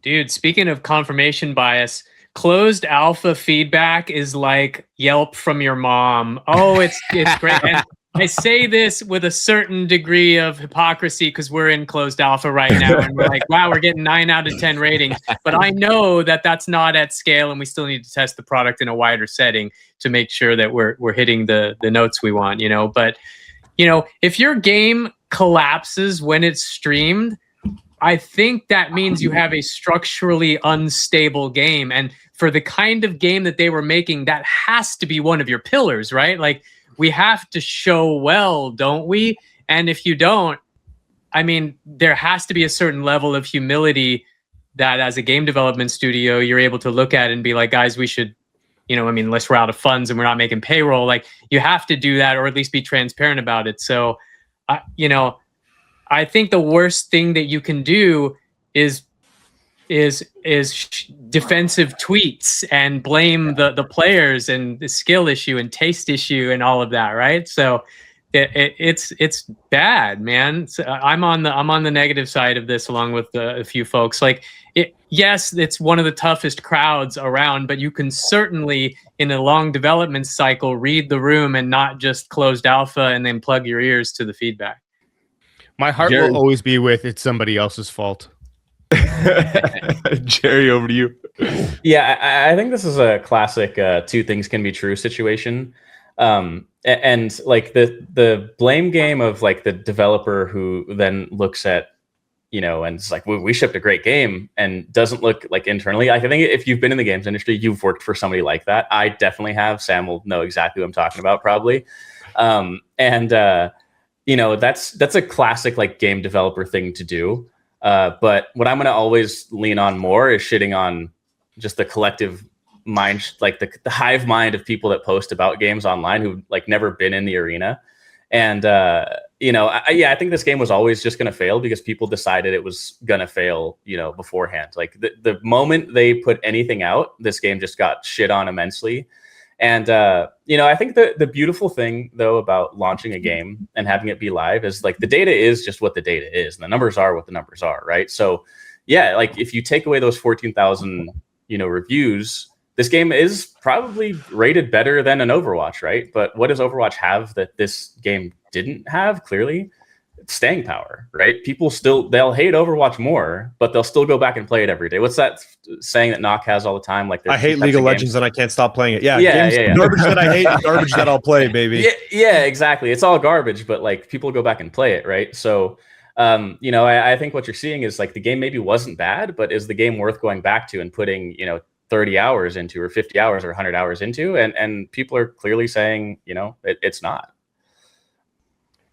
Dude, speaking of confirmation bias, closed alpha feedback is like Yelp from your mom. Oh, it's great. And I say this with a certain degree of hypocrisy because we're in closed alpha right now, and we're like, wow, we're getting 9 out of 10 ratings. But I know that that's not at scale, and we still need to test the product in a wider setting to make sure that we're hitting the notes we want, you know. But, you know, if your game collapses when it's streamed, I think that means you have a structurally unstable game. And for the kind of game that they were making, that has to be one of your pillars, right? Like, we have to show well, don't we? And if you don't, I mean, there has to be a certain level of humility that as a game development studio, you're able to look at and be like, guys, we should, you know, I mean, unless we're out of funds and we're not making payroll, like you have to do that or at least be transparent about it. So, you know, I think the worst thing that you can do is defensive tweets and blame the players and the skill issue and taste issue and all of that, right? So it's bad, man. So I'm on the negative side of this along with a few folks. Like, yes, it's one of the toughest crowds around, but you can certainly in a long development cycle read the room and not just closed alpha and then plug your ears to the feedback. My heart will always be with it's somebody else's fault. Jerry, over to you. Yeah, I think this is a classic two things can be true situation. And like the blame game of like the developer who then looks at, you know, and it's like, we shipped a great game and doesn't look like internally. I think if you've been in the games industry, you've worked for somebody like that. I definitely have. Sam will know exactly what I'm talking about probably. You know, that's a classic like game developer thing to do. But what I'm going to always lean on more is shitting on just the collective mind, like the hive mind of people that post about games online who've like never been in the arena. And, you know, I think this game was always just going to fail because people decided it was going to fail, you know, beforehand. Like the moment they put anything out, this game just got shit on immensely. And, you know, I think the beautiful thing, though, about launching a game and having it be live is like the data is just what the data is. And the numbers are what the numbers are. Right. So, yeah, like if you take away those 14,000, you know, reviews this game is probably rated better than an Overwatch, right? But what does Overwatch have that this game didn't have? Clearly, staying power, right? People they'll hate Overwatch more, but they'll still go back and play it every day. What's that saying that Knock has all the time? Like, I hate League of Legends and I can't stop playing it. Yeah, yeah. Garbage that I hate, and garbage that I'll play, baby. Yeah, exactly. It's all garbage, but like people go back and play it, right? So, I think what you're seeing is like the game maybe wasn't bad, but is the game worth going back to and putting 30 hours into, or 50 hours, or 100 hours into? And people are clearly saying it's not.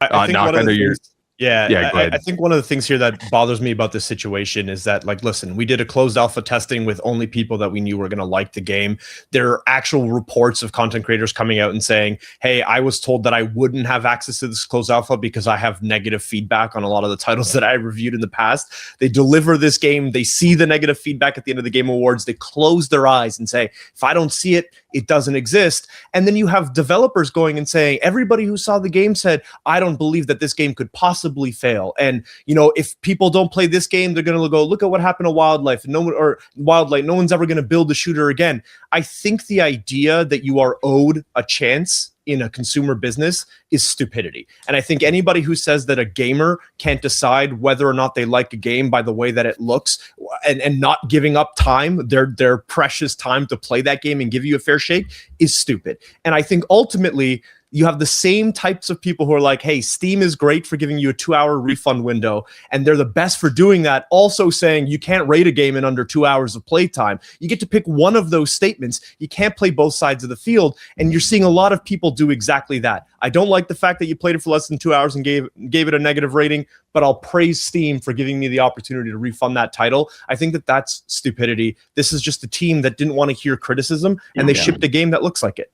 I think one of the things, I think one of the things here that bothers me about this situation is that, like, listen, we did a closed alpha testing with only people that we knew were going to like the game. There are actual reports of content creators coming out and saying, hey, I was told that I wouldn't have access to this closed alpha because I have negative feedback on a lot of the titles that I reviewed in the past. They deliver this game. They see the negative feedback at the end of the Game Awards. They close their eyes and say, if I don't see it, it doesn't exist. And then you have developers going and saying, everybody who saw the game said, I don't believe that this game could possibly fail. And if people don't play this game, they're going to go, look at what happened to Wildlife. No one's ever going to build a shooter again. I think the idea that you are owed a chance in a consumer business is stupidity. And I think anybody who says that a gamer can't decide whether or not they like a game by the way that it looks, and not giving up time, their precious time to play that game and give you a fair shake, is stupid. And I think ultimately you have the same types of people who are like, hey, Steam is great for giving you a 2-hour refund window, and they're the best for doing that, also saying you can't rate a game in under 2 hours of playtime. You get to pick one of those statements. You can't play both sides of the field, and you're seeing a lot of people do exactly that. I don't like the fact that you played it for less than 2 hours and gave it a negative rating, but I'll praise Steam for giving me the opportunity to refund that title. I think that that's stupidity. This is just a team that didn't want to hear criticism, and they shipped a game that looks like it.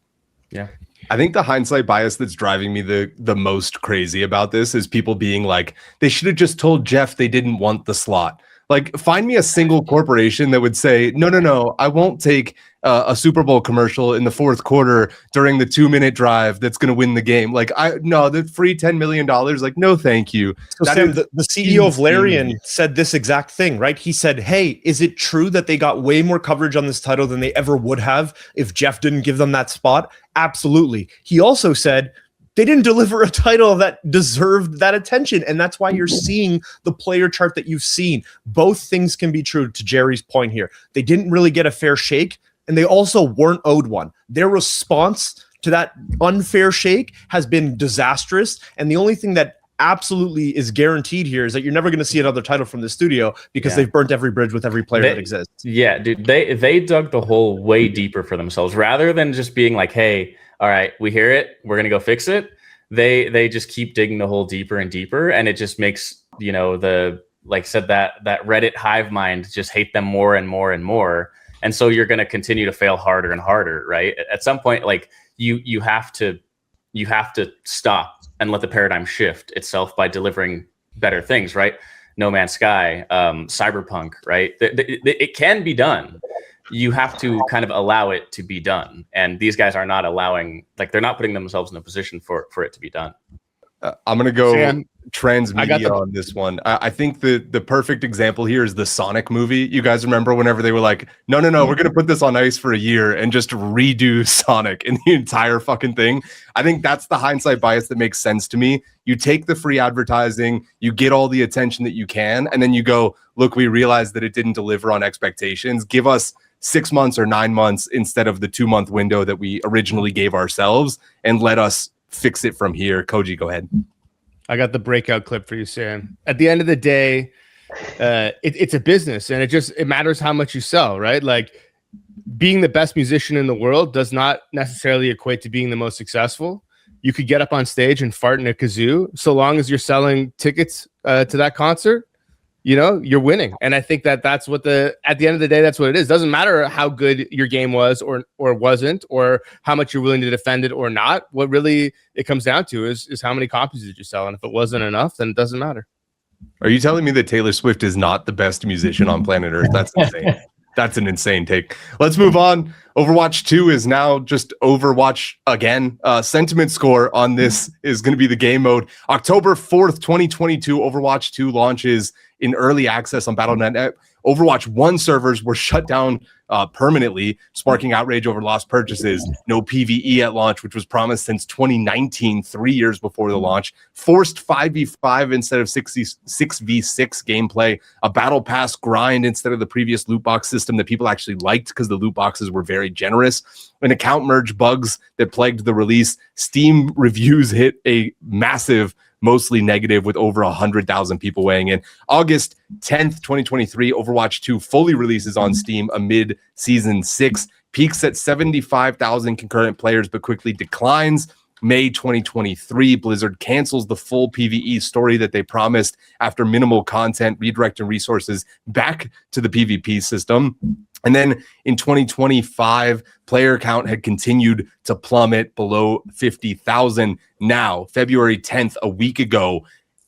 Yeah. I think the hindsight bias that's driving me the most crazy about this is people being like, they should have just told Jeff they didn't want the slot. Like, find me a single corporation that would say, no, I won't take a Super Bowl commercial in the fourth quarter during the 2-minute drive that's going to win the game. Like, the free $10 million, like, no, thank you. So Sam, the CEO of Larian said this exact thing, right? He said, hey, is it true that they got way more coverage on this title than they ever would have if Jeff didn't give them that spot? Absolutely. He also said, they didn't deliver a title that deserved that attention. And that's why you're seeing the player chart that you've seen. Both things can be true, to Jerry's point here. They didn't really get a fair shake, and they also weren't owed one. Their response to that unfair shake has been disastrous. And the only thing that absolutely is guaranteed here is that you're never going to see another title from the studio, because they've burnt every bridge with every player that exists. Yeah, dude, they dug the hole way deeper for themselves, rather than just being like, hey, all right, we hear it, we're gonna go fix it. They just keep digging the hole deeper and deeper, and it just makes that Reddit hive mind just hate them more and more and more. And so you're gonna continue to fail harder and harder, right? At some point, like you have to stop and let the paradigm shift itself by delivering better things, right? No Man's Sky, Cyberpunk, right? It can be done. You have to kind of allow it to be done. And these guys are not allowing, like, they're not putting themselves in a position for it to be done. I'm going to go transmedia on this one. I think the perfect example here is the Sonic movie. You guys remember whenever they were like, no, we're going to put this on ice for a year and just redo Sonic in the entire fucking thing. I think that's the hindsight bias that makes sense to me. You take the free advertising, you get all the attention that you can, and then you go, look, we realized that it didn't deliver on expectations. Give us 6 months or 9 months instead of the 2-month window that we originally gave ourselves, and let us fix it from here. Koji, go ahead. I got the breakout clip for you, Sam. At the end of the day, it's a business, and it matters how much you sell, right? Like, being the best musician in the world does not necessarily equate to being the most successful. You could get up on stage and fart in a kazoo, so long as you're selling tickets to that concert. You're winning. And I think that's what at the end of the day, that's what it is. Doesn't matter how good your game was or wasn't, or how much you're willing to defend it or not. What really it comes down to is how many copies did you sell? And if it wasn't enough, then it doesn't matter. Are you telling me that Taylor Swift is not the best musician on planet Earth? That's insane. That's an insane take. Let's move on. Overwatch 2 is now just Overwatch again. Sentiment score on this is going to be the game mode. October 4th, 2022, Overwatch 2 launches in early access on Battle.net. Overwatch 1 servers were shut down permanently, sparking outrage over lost purchases. No PvE at launch, which was promised since 2019, 3 years before the launch. Forced 5v5 instead of 6v6 gameplay. A battle pass grind instead of the previous loot box system that people actually liked because the loot boxes were very generous. An account merge bugs that plagued the release. Steam reviews hit a massive, mostly negative, with over 100,000 people weighing in. August 10th, 2023, Overwatch 2 fully releases on Steam amid Season 6. Peaks at 75,000 concurrent players, but quickly declines. May 2023, Blizzard cancels the full PvE story that they promised after minimal content, redirecting resources back to the PvP system. And then in 2025, player count had continued to plummet below 50,000. Now, February 10th, a week ago,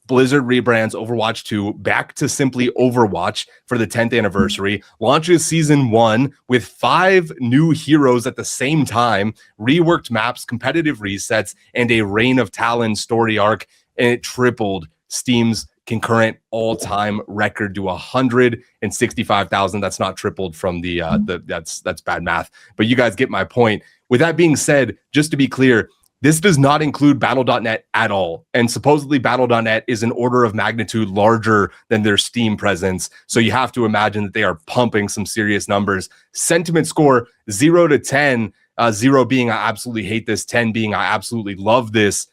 Blizzard rebrands Overwatch 2 back to simply Overwatch for the 10th anniversary, launches Season 1 with 5 new heroes at the same time, reworked maps, competitive resets, and a Reign of Talon story arc, and it tripled Steam's concurrent all-time record to 165,000. That's not tripled from that's bad math, but you guys get my point. With that being said, just to be clear, this does not include Battle.net at all. And supposedly Battle.net is an order of magnitude larger than their Steam presence. So you have to imagine that they are pumping some serious numbers. Sentiment score 0 to 10, 0 being I absolutely hate this, 10 being I absolutely love this.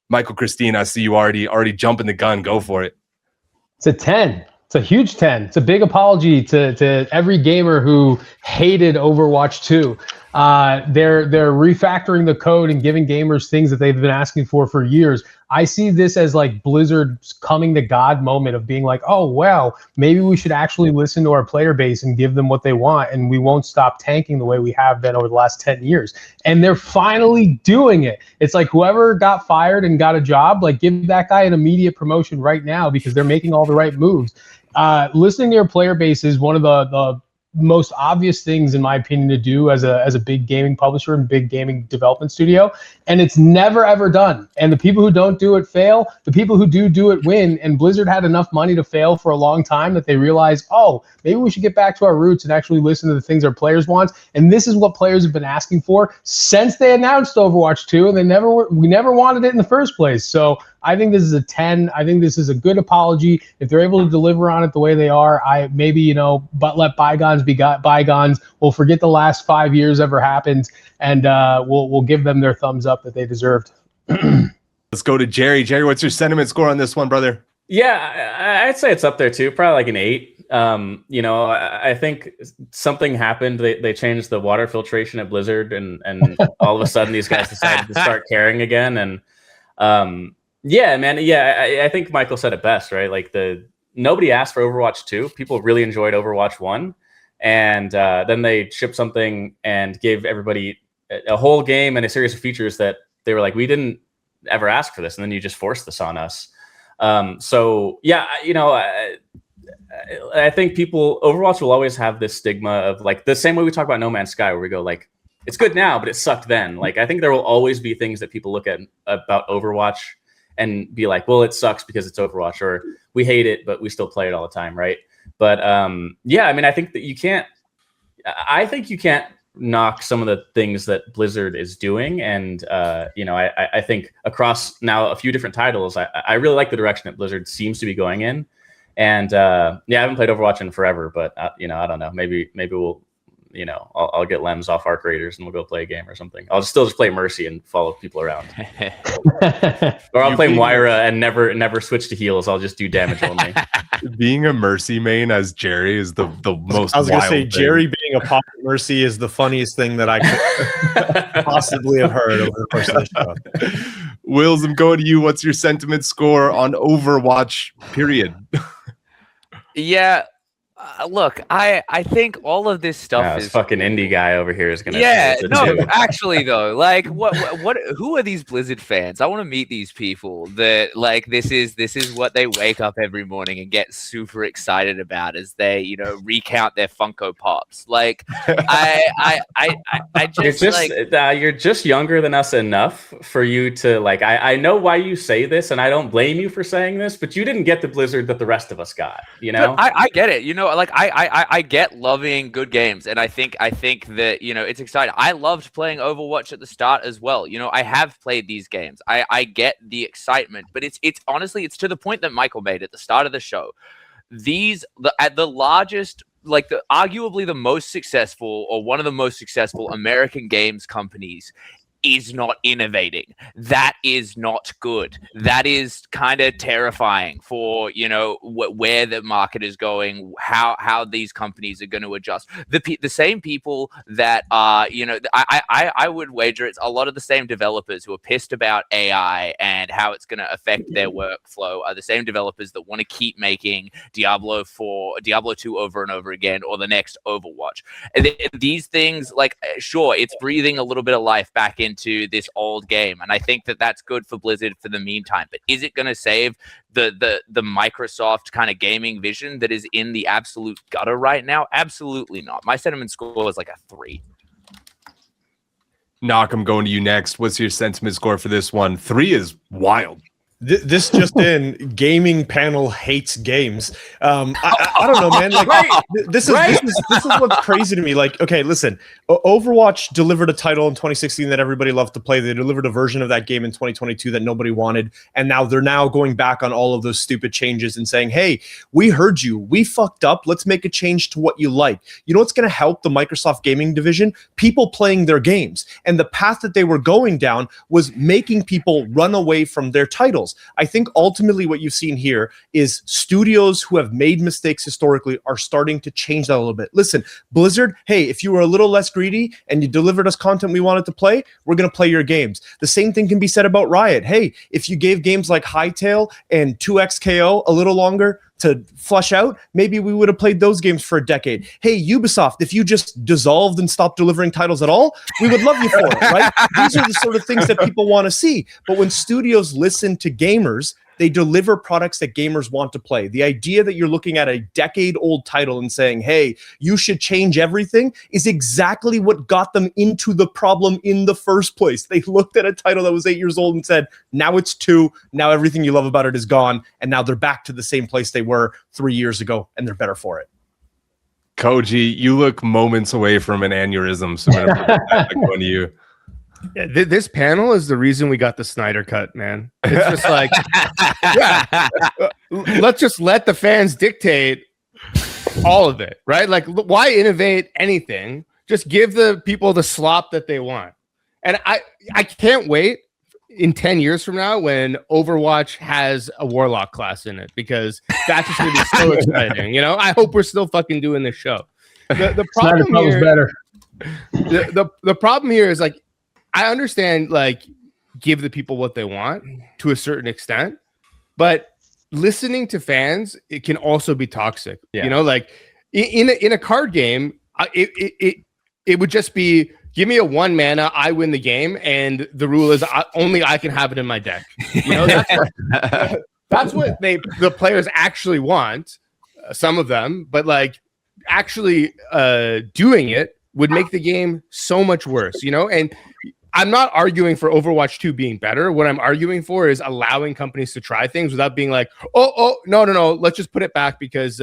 Michael, Christine, I see you already jumping the gun. Go for it. It's a 10. It's a huge 10. It's a big apology to every gamer who hated Overwatch 2. They're refactoring the code and giving gamers things that they've been asking for years. I see this as like Blizzard's coming to God moment of being like, oh, wow, maybe we should actually listen to our player base and give them what they want, and we won't stop tanking the way we have been over the last 10 years. And they're finally doing it. It's like whoever got fired and got a job, like give that guy an immediate promotion right now because they're making all the right moves. Listening to your player base is one of the most obvious things, in my opinion, to do as a big gaming publisher and big gaming development studio, and it's never ever done. And the people who don't do it fail. The people who do it win. And Blizzard had enough money to fail for a long time that they realized, oh, maybe we should get back to our roots and actually listen to the things our players want. And this is what players have been asking for since they announced Overwatch 2, and we never wanted it in the first place. So I think this is a 10. I think this is a good apology. If they're able to deliver on it the way they are, but let bygones be bygones. We'll forget the last 5 years ever happened, and we'll give them their thumbs up that they deserved. Let's go to Jerry. Jerry, what's your sentiment score on this one, brother? Yeah, I'd say it's up there too. Probably like an 8. I think something happened. They changed the water filtration at Blizzard, and all of a sudden these guys decided to start caring again. And yeah, man. Yeah, I think Michael said it best, right? Like nobody asked for Overwatch 2. People really enjoyed Overwatch 1. And then they shipped something and gave everybody a whole game and a series of features that they were like, we didn't ever ask for this. And then you just forced this on us. So yeah, I think Overwatch will always have this stigma of like the same way we talk about No Man's Sky, where we go like, it's good now, but it sucked then. Like, I think there will always be things that people look at about Overwatch and be like, well, it sucks because it's Overwatch, or we hate it, but we still play it all the time, right? But yeah, I mean, I think that you can't knock some of the things that Blizzard is doing. And, I think across now a few different titles, I really like the direction that Blizzard seems to be going in. And yeah, I haven't played Overwatch in forever, but, I don't know, maybe we'll, I'll get Lems off Arc Raiders and we'll go play a game or something. I'll still just play Mercy and follow people around. Or I'll play Moira and never switch to heals. I'll just do damage only. Being a Mercy main as Jerry is the most. I was going to say, thing. Jerry being a pop Mercy is the funniest thing that I could possibly have heard over the course of the show. Wills, I'm going to you. What's your sentiment score on Overwatch, period? Yeah. Look, I think all of this stuff is fucking indie guy over here is gonna. Yeah, no, actually though, like, what? Who are these Blizzard fans? I want to meet these people that like this is what they wake up every morning and get super excited about as they recount their Funko Pops. Like, you're just younger than us enough for you to like. I know why you say this, and I don't blame you for saying this, but you didn't get the Blizzard that the rest of us got. I get it. like I get loving good games, and I think that it's exciting. I loved playing Overwatch at the start as well. I have played these games. I get the excitement, but it's honestly it's to the point that Michael made at the start of the show. At the largest, like arguably the most successful or one of the most successful American games companies is not innovating. That is not good. That is kind of terrifying for where the market is going, how these companies are going to adjust. The same people that are I would wager it's a lot of the same developers who are pissed about AI and how it's going to affect their workflow are the same developers that want to keep making Diablo 2 over and over again, or the next Overwatch. And these things, like, sure, it's breathing a little bit of life back into this old game, and I think that that's good for Blizzard for the meantime. But is it going to save the Microsoft kind of gaming vision that is in the absolute gutter right now? Absolutely not. My sentiment score is like a 3. Knock, I'm going to you next. What's your sentiment score for this one? 3 is wild. This just in, gaming panel hates games. I don't know, man. Like, this is what's crazy to me. Like, okay, listen, Overwatch delivered a title in 2016 that everybody loved to play. They delivered a version of that game in 2022 that nobody wanted, and now they're going back on all of those stupid changes and saying, "Hey, we heard you. We fucked up. Let's make a change to what you like." You know what's going to help the Microsoft gaming division? People playing their games, and the path that they were going down was making people run away from their titles. I think ultimately what you've seen here is studios who have made mistakes historically are starting to change that a little bit. Listen, Blizzard, hey, if you were a little less greedy and you delivered us content we wanted to play, we're going to play your games. The same thing can be said about Riot. Hey, if you gave games like Hytale and 2XKO a little longer to flush out, maybe we would have played those games for a decade. Hey, Ubisoft, if you just dissolved and stopped delivering titles at all, we would love you for it, right? These are the sort of things that people want to see. But when studios listen to gamers, they deliver products that gamers want to play. The idea that you're looking at a decade-old title and saying, hey, you should change everything, is exactly what got them into the problem in the first place. They looked at a title that was 8 years old and said, now it's 2, now everything you love about it is gone, and now they're back to the same place they were 3 years ago, and they're better for it. Koji, you look moments away from an aneurysm, so I'm going to put that going to you. Yeah, this panel is the reason we got the Snyder cut, man. It's just like, yeah, let's just let the fans dictate all of it, right? Like, why innovate anything? Just give the people the slop that they want. And I can't wait in 10 years from now when Overwatch has a Warlock class in it, because that's just going to be so exciting. I hope we're still fucking doing this show. The problem here, better. The problem here is, like, I understand, like, give the people what they want to a certain extent, but listening to fans, it can also be toxic. Yeah. Like in a card game, it would just be, give me a 1 mana, I win the game, and the rule is only I can have it in my deck. That's what the players actually want, some of them, but like actually doing it would make the game so much worse, and I'm not arguing for Overwatch 2 being better. What I'm arguing for is allowing companies to try things without being like, oh, no, let's just put it back because,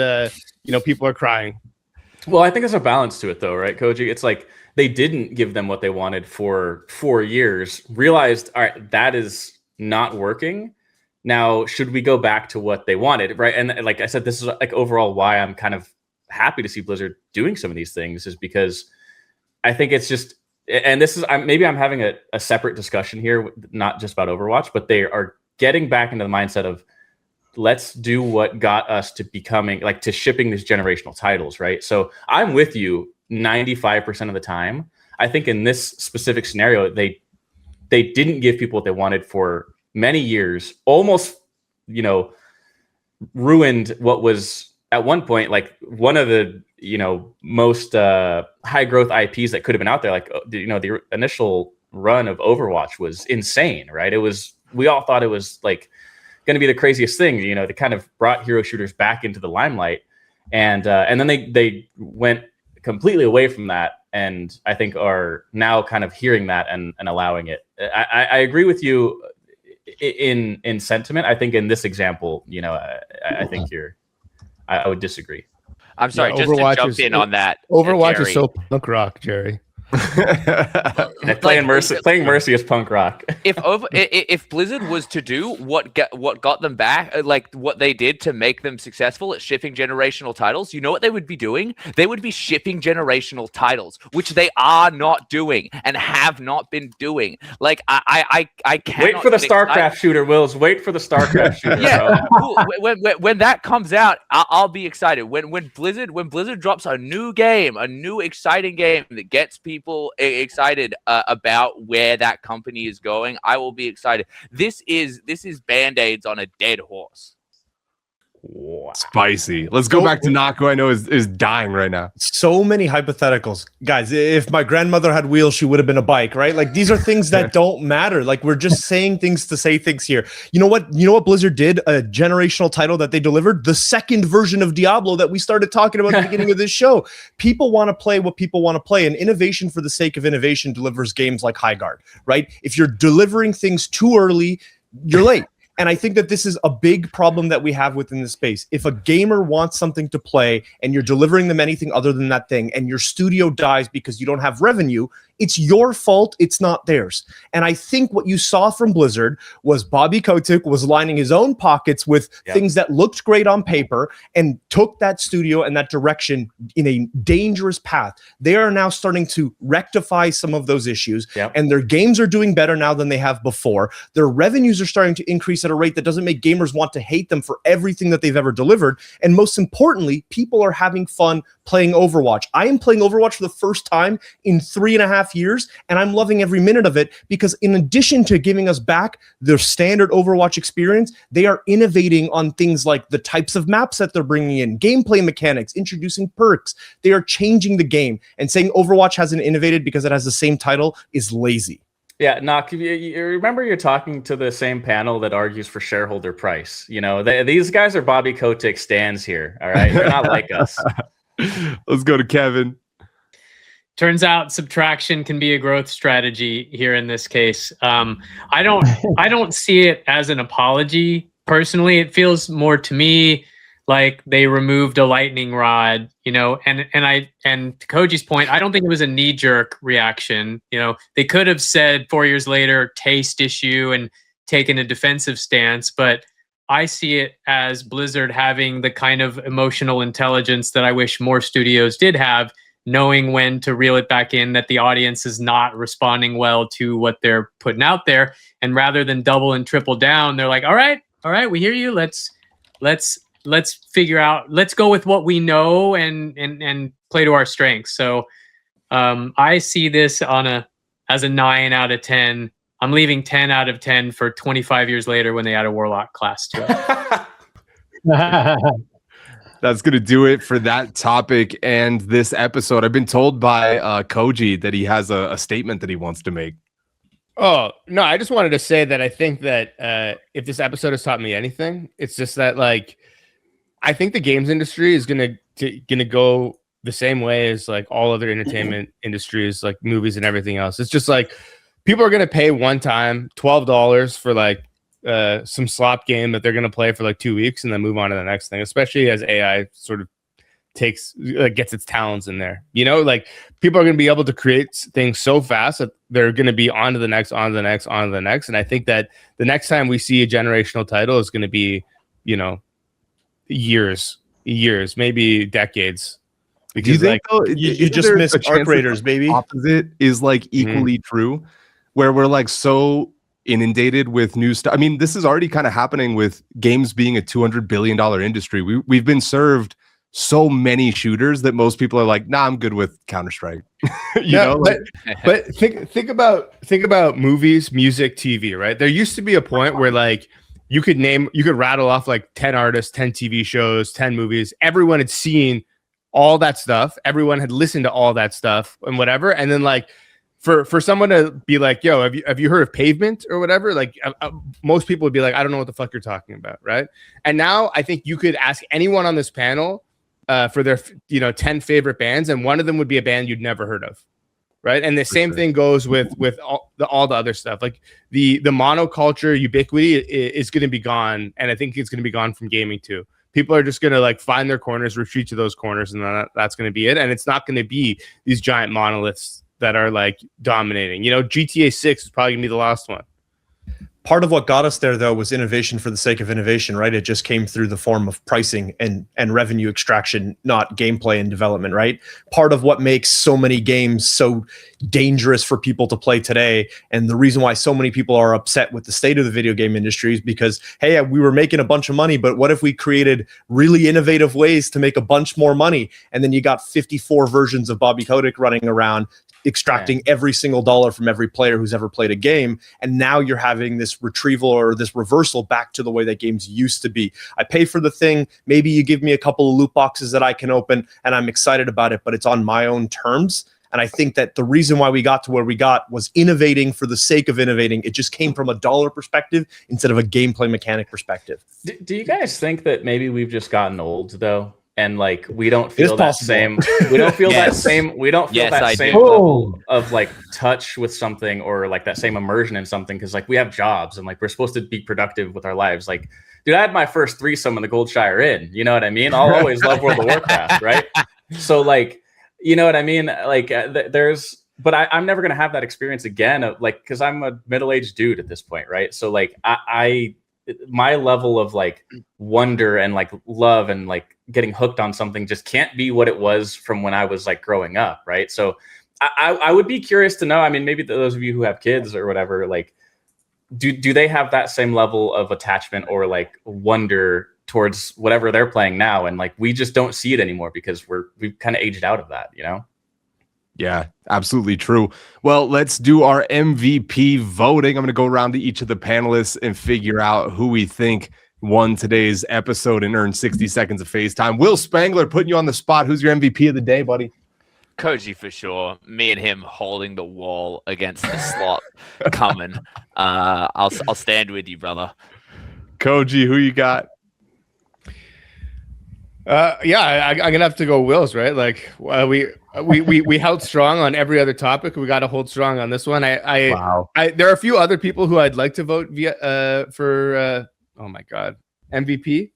people are crying. Well, I think there's a balance to it, though, right, Koji? It's like they didn't give them what they wanted for 4 years, realized, all right, that is not working. Now, should we go back to what they wanted, right? And like I said, this is like overall why I'm kind of happy to see Blizzard doing some of these things, is because I think it's just, and this is, maybe I'm having a separate discussion here, not just about Overwatch, but they are getting back into the mindset of, let's do what got us to becoming, like, to shipping these generational titles, right? So I'm with you 95% of the time. I think in this specific scenario, they didn't give people what they wanted for many years, almost, ruined what was at one point like one of the most high growth IPs that could have been out there. Like, the initial run of Overwatch was insane, right? We all thought it was like going to be the craziest thing. They kind of brought hero shooters back into the limelight, and then they went completely away from that, and I think are now kind of hearing that and allowing it. I agree with you in sentiment. I think in this example, I think I would disagree. I'm sorry, just Overwatch to jump in on that. Overwatch Jerry. is so punk rock, Jerry. Playing Mercy is punk rock. If Blizzard was to do what got them back, like what they did to make them successful at shipping generational titles, you know what they would be doing? They would be shipping generational titles, which they are not doing and have not been doing. Like I can't wait for the StarCraft shooter, Wills. Wait for the StarCraft shooter. Yeah, cool. When that comes out, I'll be excited. When Blizzard drops a new game, a new exciting game that gets people excited about where that company is going, I will be excited. This is Band-Aids on a dead horse. Wow. Spicy. Let's go back to Knock, who I know is dying right now. So many hypotheticals. Guys, if my grandmother had wheels, she would have been a bike, right? Like, these are things that don't matter. Like, we're just saying things to say things here. You know what Blizzard did? A generational title that they delivered? The second version of Diablo that we started talking about at the beginning of this show. People want to play what people want to play, and innovation for the sake of innovation delivers games like Highguard, right? If you're delivering things too early, you're late. And I think that this is a big problem that we have within the space. If a gamer wants something to play and you're delivering them anything other than that thing, and your studio dies because you don't have revenue, it's your fault. It's not theirs. And I think what you saw from Blizzard was Bobby Kotick was lining his own pockets with things that looked great on paper and took that studio and that direction in a dangerous path. They are now starting to rectify some of those issues, and their games are doing better now than they have before. Their revenues are starting to increase at a rate that doesn't make gamers want to hate them for everything that they've ever delivered. And most importantly, people are having fun playing Overwatch. I am playing Overwatch for the first time in 3.5 years, and I'm loving every minute of it, because in addition to giving us back their standard Overwatch experience, they are innovating on things like the types of maps that they're bringing in, gameplay mechanics, introducing perks. They are changing the game, and saying Overwatch hasn't innovated because it has the same title is lazy. Yeah, Knock, you remember you're talking to the same panel that argues for shareholder price. You know, these guys are Bobby Kotick stands here, all right? They're not like us. Let's go to Kevin. Turns out subtraction can be a growth strategy here in this case. I don't see it as an apology personally. It feels more to me like they removed a lightning rod, you know, and to Koji's point, I don't think it was a knee-jerk reaction. You know, they could have said 4 years later, taste issue, and taken a defensive stance, but I see it as Blizzard having the kind of emotional intelligence that I wish more studios did have, knowing when to reel it back in, that the audience is not responding well to what they're putting out there. And rather than double and triple down, they're like, all right, we hear you. Let's figure out, let's go with what we know and play to our strengths. So I see this as a 9 out of 10. I'm leaving 10 out of 10 for 25 years later when they add a Warlock class to it. That's going to do it for that topic and this episode. I've been told by Koji that he has a statement that he wants to make. Oh, no, I just wanted to say that I think that if this episode has taught me anything, it's just that, like, I think the games industry is gonna go the same way as like all other entertainment industries, like movies and everything else. It's just like people are gonna pay one time $12 for like some slop game that they're gonna play for like 2 weeks and then move on to the next thing. Especially as AI sort of gets its talents in there. You know, like people are gonna be able to create things so fast that they're gonna be on to the next, on to the next, on to the next. And I think that the next time we see a generational title is gonna be, you know, years, maybe decades. Because do you think though, you just missed Arc Raiders, baby. Opposite is like equally true, where we're like so inundated with new stuff. I mean, this is already kind of happening with games being a $200 billion industry. We've been served so many shooters that most people are like, nah, I'm good with Counter-Strike. But think about movies, music, TV, right? There used to be a point where like you could rattle off like 10 artists, 10 TV shows, 10 movies. Everyone had seen all that stuff. Everyone had listened to all that stuff and whatever. And then like for someone to be like, yo, have you heard of Pavement or whatever? Like most people would be like, I don't know what the fuck you're talking about. Right. And now I think you could ask anyone on this panel for their, 10 favorite bands. And one of them would be a band you'd never heard of. Right. And the same thing goes with all the other stuff. Like the monoculture ubiquity is going to be gone. And I think it's going to be gone from gaming too. people are just going to like find their corners, retreat to those corners, and that's going to be it. And it's not going to be these giant monoliths that are like dominating. You know, GTA 6 is probably going to be the last one. Part of what got us there, though, was innovation for the sake of innovation, right? It just came through the form of pricing and revenue extraction, not gameplay and development, right? Part of what makes so many games so dangerous for people to play today, and the reason why so many people are upset with the state of the video game industry is because, hey, we were making a bunch of money, but what if we created really innovative ways to make a bunch more money? And then you got 54 versions of Bobby Kotick running around, extracting every single dollar from every player who's ever played a game, and now you're having this retrieval or this reversal back to the way that games used to be. I pay for the thing, maybe you give me a couple of loot boxes that I can open, and I'm excited about it, but it's on my own terms. And I think that the reason why we got to where we got was innovating for the sake of innovating. It just came from a dollar perspective instead of a gameplay mechanic perspective. Do you guys think that maybe we've just gotten old, though? And like we don't feel that same. We don't feel that same. We don't feel that same level of like touch with something, or like that same immersion in something, because like we have jobs and like we're supposed to be productive with our lives. Like, dude, I had my first threesome in the Goldshire Inn. You know what I mean? I'll always love World of Warcraft, right? So like, you know what I mean? Like but I'm never gonna have that experience again. Of like, because I'm a middle-aged dude at this point, right? So like my level of like wonder and like love and like getting hooked on something just can't be what it was from when I was like growing up, right? So I would be curious to know, I mean, maybe those of you who have kids or whatever, like do they have that same level of attachment or like wonder towards whatever they're playing now? And like we just don't see it anymore because we've kind of aged out of that, you know? Yeah, absolutely true. Well, let's do our MVP voting. I'm going to go around to each of the panelists and figure out who we think won today's episode and earned 60 seconds of FaceTime. Will Spangler, putting you on the spot. Who's your MVP of the day, buddy? Koji for sure. Me and him holding the wall against the slot coming. I'll stand with you, brother. Koji, who you got? I'm gonna have to go Will's, right? Like we held strong on every other topic. We got to hold strong on this one. There are a few other people who I'd like to vote for oh my god, MVP,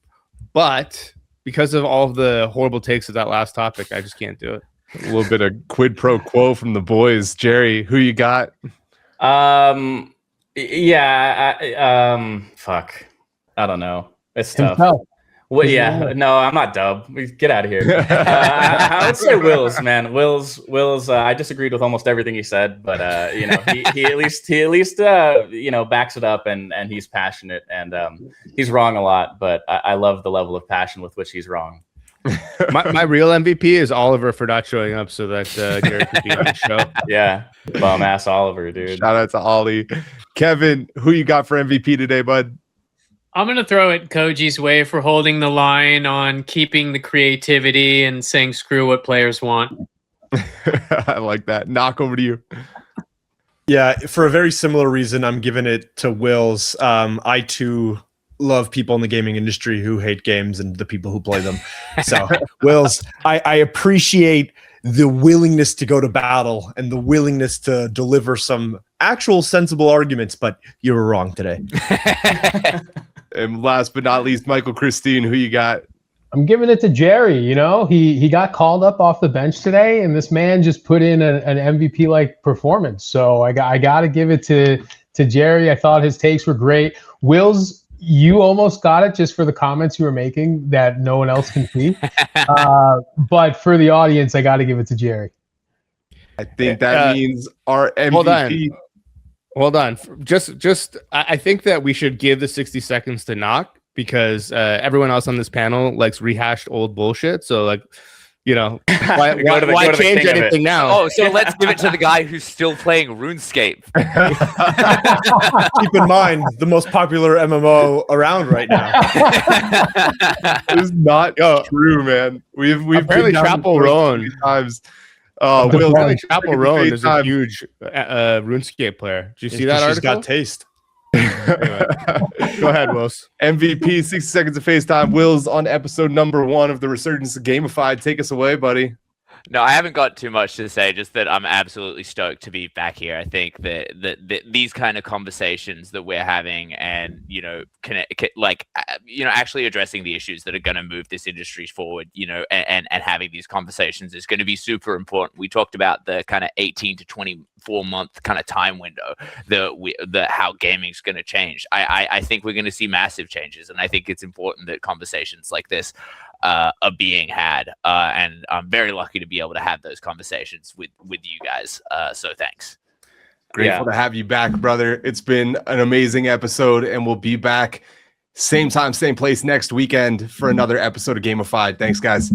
but because of all of the horrible takes of that last topic, I just can't do it. A little bit of quid pro quo from the boys. Jerry, who you got? Fuck, I don't know. It's tough. Well, yeah, no, I'm not Dub. Get out of here. I would say Will's, man. Will's. I disagreed with almost everything he said, but you know, he at least you know, backs it up, and he's passionate, and he's wrong a lot, but I love the level of passion with which he's wrong. my real MVP is Oliver for not showing up so that Garrett could be on the show. Yeah, bum ass Oliver, dude. Shout out to Ollie. Kevin, who you got for MVP today, bud? I'm going to throw it Koji's way for holding the line on keeping the creativity and saying screw what players want. I like that. Knock, over to you. Yeah, for a very similar reason, I'm giving it to Will's. I too love people in the gaming industry who hate games and the people who play them. So Will's, I appreciate the willingness to go to battle and the willingness to deliver some actual sensible arguments, but you were wrong today. And last but not least, Michael Christine, who you got? I'm giving it to Jerry. You know, he got called up off the bench today, and this man just put in an MVP like performance. So I got to give it to Jerry. I thought his takes were great. Will's, you almost got it just for the comments you were making that no one else can see. But for the audience, I got to give it to Jerry. I think that means our MVP. Hold on. Just I think that we should give the 60 seconds to Knock, because everyone else on this panel likes rehashed old bullshit. So like, you know, why change anything now? Oh, so let's give it to the guy who's still playing RuneScape. Keep in mind, the most popular MMO around right now. It's not true, man. We've apparently Chapel Roan times. Will Chapel Roan is a huge RuneScape player. Did you see that article? She's got taste. Anyway, go ahead, Wills. MVP, 60 seconds of FaceTime. Will's on episode number 1 of the Resurgence of Gamified. Take us away, buddy. No, I haven't got too much to say. Just that I'm absolutely stoked to be back here. I think that these kind of conversations that we're having, and actually addressing the issues that are going to move this industry forward, and having these conversations is going to be super important. We talked about the kind of 18 to 24 month kind of time window, how gaming's going to change. I think we're going to see massive changes, and I think it's important that conversations like this are being had, and I'm very lucky to be able to have those conversations with you guys, so thanks. Grateful to have you back, brother. It's been an amazing episode, and we'll be back same time, same place next weekend for another episode of Gamified. Thanks, guys.